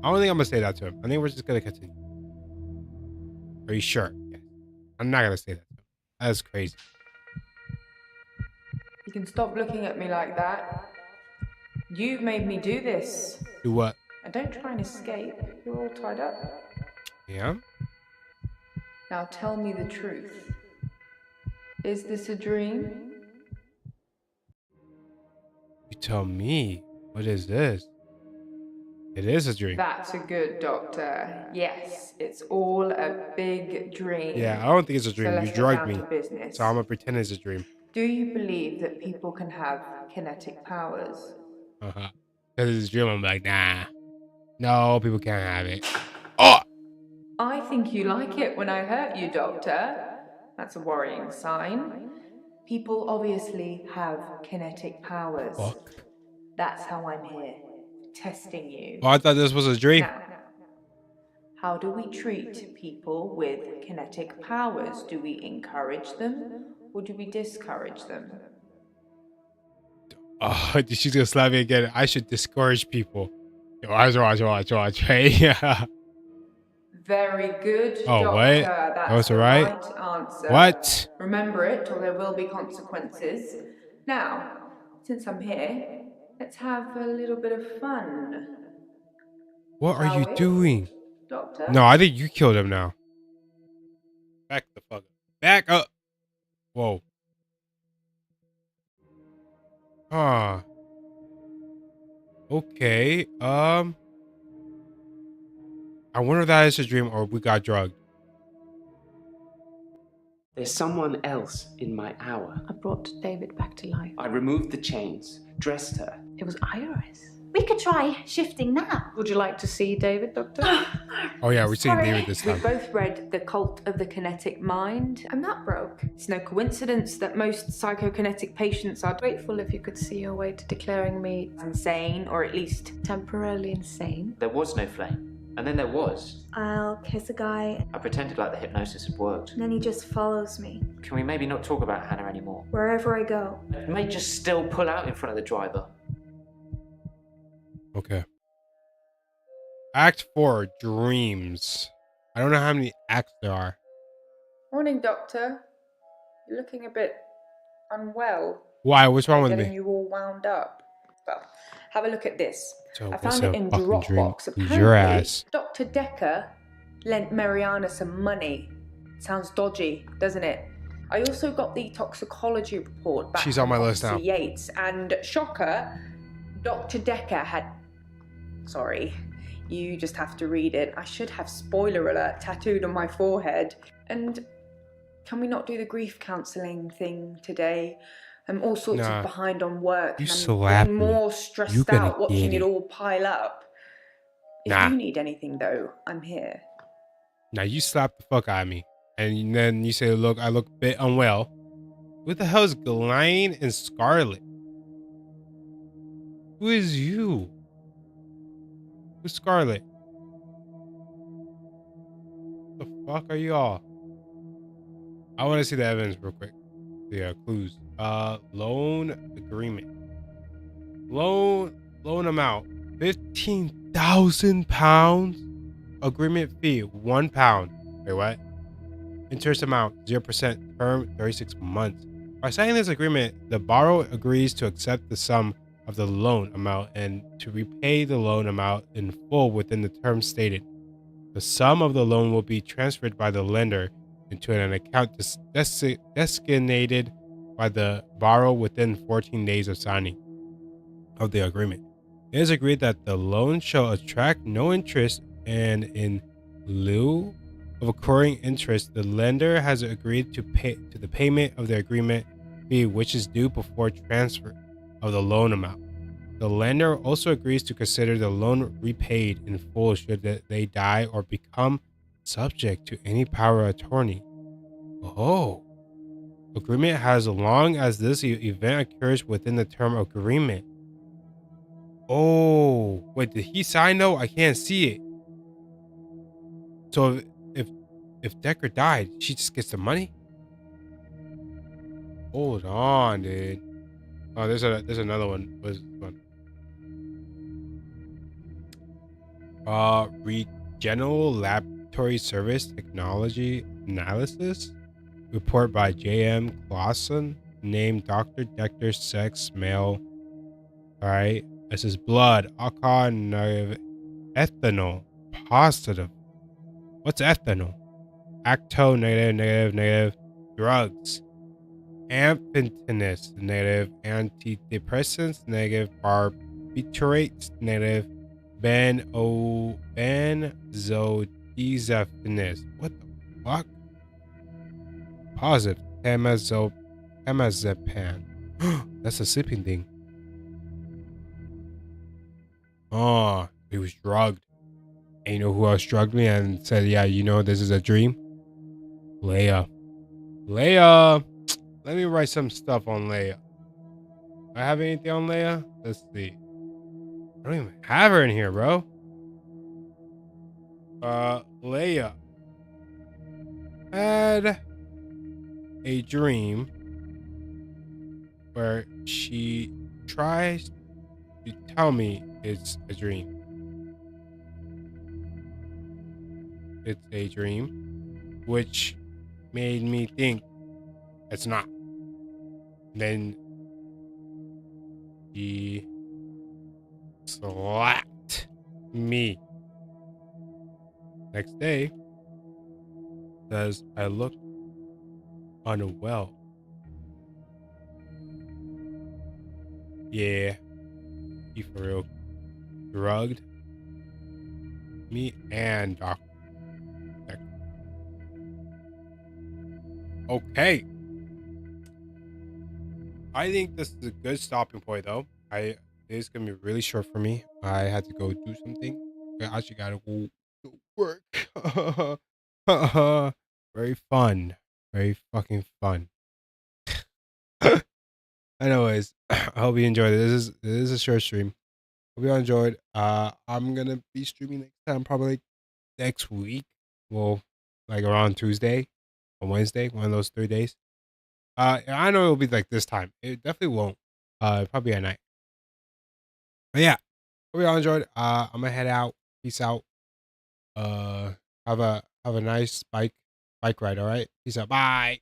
A: I'm gonna say that to him. I think we're just gonna continue. Are you sure? Yes. I'm not gonna say that to him. That's crazy.
C: You can stop looking at me like that. You made me do this.
A: Do what?
C: And don't try and escape. You're all tied up.
A: Yeah?
C: Now tell me the truth. Is this a dream?
A: You tell me. What is this? It is a dream.
C: That's a good doctor. Yes, it's all a big dream.
A: Yeah, I don't think it's a dream.
C: So
A: You
C: let's
A: drugged
C: get
A: me.
C: down to business.
A: So I'm gonna pretend it's a dream.
C: Do you believe that people can have kinetic powers?
A: Because it's a dream, I'm like, nah. No, people can't have it. Oh!
C: I think you like it when I hurt you, Doctor. That's a worrying sign. People obviously have kinetic powers.
A: Fuck.
C: That's how I'm here, testing you.
A: Oh, I thought this was a dream.
C: Now, how do we treat people with kinetic powers? Do we encourage them or do we discourage them?
A: Oh, she's gonna slap me again. I should discourage people. Watch. Hey, yeah.
C: Very good,
A: oh,
C: Doctor.
A: what?
C: That's
A: That was
C: the
A: right
C: answer.
A: What?
C: Remember it, or there will be consequences. Now, since I'm here, let's have a little bit of fun.
A: What are you doing?
C: Doctor?
A: No, I think you killed him now. Back the fuck up. Back up. Whoa. Huh. Okay. I wonder if that is a dream or we got drugged.
B: There's someone else in my hour.
D: I brought David back to life.
B: I removed the chains, dressed her.
D: It was Iris.
E: We could try shifting now.
D: Would you like to see David, Doctor?
A: Oh yeah, we're seeing David this
C: We
A: time.
C: both read The Cult of the Kinetic Mind. I'm not broke. It's no coincidence that most psychokinetic patients are
D: Grateful if you could see your way to declaring me
C: insane, or at least
D: temporarily insane.
H: There was no flame. And then there was.
F: I'll kiss a guy,
H: I pretended like the hypnosis had worked.
F: and then he just follows me
H: Can we maybe not talk about Hannah anymore?
F: wherever I go.
H: I may just still pull out in front of the driver.
A: Okay. Act 4, Dreams. I don't know how many acts there are.
C: Morning, Doctor. You're looking a bit unwell.
A: Why? What's wrong with
C: Getting
A: me?
C: you all wound up. Well, have a look at this.
A: So
C: I
A: what's
C: found it
A: a
C: in
A: fucking dream?
C: Dropbox.
A: Use
C: Apparently,
A: your ass.
C: Dr. Dekker lent Mariana some money. Sounds dodgy, doesn't it? I also got the toxicology report back
A: She's on my
C: from
A: list now.
C: Officer Yates, and shocker, Dr. Dekker had... Sorry, you just have to read it. I should have spoiler alert tattooed on my forehead. And can we not do the grief counselling thing today? I'm all sorts
A: Nah.
C: of behind on work.
A: You
C: and I'm
A: slap
C: getting
A: me.
C: more
A: You
C: stressed
A: gonna
C: out watching
A: get
C: it
A: it.
C: all pile up. If
A: Nah.
C: you need anything though, I'm here.
A: Now you slap the fuck out of me. And then you say, look, I look a bit unwell. What the hell is Ghislaine and Scarlet? Who is you? Who's Scarlet? The fuck are you all? I want to see the evidence real quick. The clues. Loan agreement. Loan amount £15,000. Agreement fee £1. Wait, what? Interest amount 0%. Term 36 months. By signing this agreement, the borrower agrees to accept the sum of the loan amount and to repay the loan amount in full within the term stated. The sum of the loan will be transferred by the lender into an account designated by the borrower within 14 days of signing of the agreement. It is agreed that the loan shall attract no interest, and in lieu of accruing interest, the lender has agreed to pay to the payment of the agreement fee, which is due before transfer of the loan amount. The lender also agrees to consider the loan repaid in full should they die or become subject to any power of attorney. Oh. Agreement as long as this event occurs within the term of agreement. Oh, wait, did he sign though? I can't see it. So if Dekker died, she just gets the money? Hold on, dude. Oh, there's another one. What's this one? Regional Laboratory Service Technology Analysis. Report by J.M. Clausen. Name Dr. Dekker, sex, male. Alright. This is blood. Alcohol negative. Ethanol. Positive. What's ethanol? Acto negative. Drugs. Amphetamines negative. Antidepressants negative. Barbiturates negative. Benzodiazepines. What the fuck? Positive. Temazepam. That's a sleeping thing. Oh, he was drugged. And you know who else drugged me and said, yeah, you know, this is a dream? Leia. Let me write some stuff on Leia. Do I have anything on Leia? Let's see. I don't even have her in here, bro. Leia had a dream where she tries to tell me it's a dream. It's a dream, which made me think it's not. Then she slapped me. Next day, says I look unwell. Yeah, he for real drugged me and Dr. Dekker. Okay. I think this is a good stopping point, though. It's gonna be really short for me. I had to go do something. I actually gotta go to work. Very fun. Very fucking fun. Anyways, I hope you enjoyed it. This is a short stream. Hope you all enjoyed. I'm gonna be streaming next time, probably next week. Well, like around Tuesday or Wednesday, one of those 3 days. I know it'll be like this time. It definitely won't. Probably at night. But yeah, hope you all enjoyed. I'm gonna head out. Peace out. Have a nice bike ride. All right. Peace out. Bye.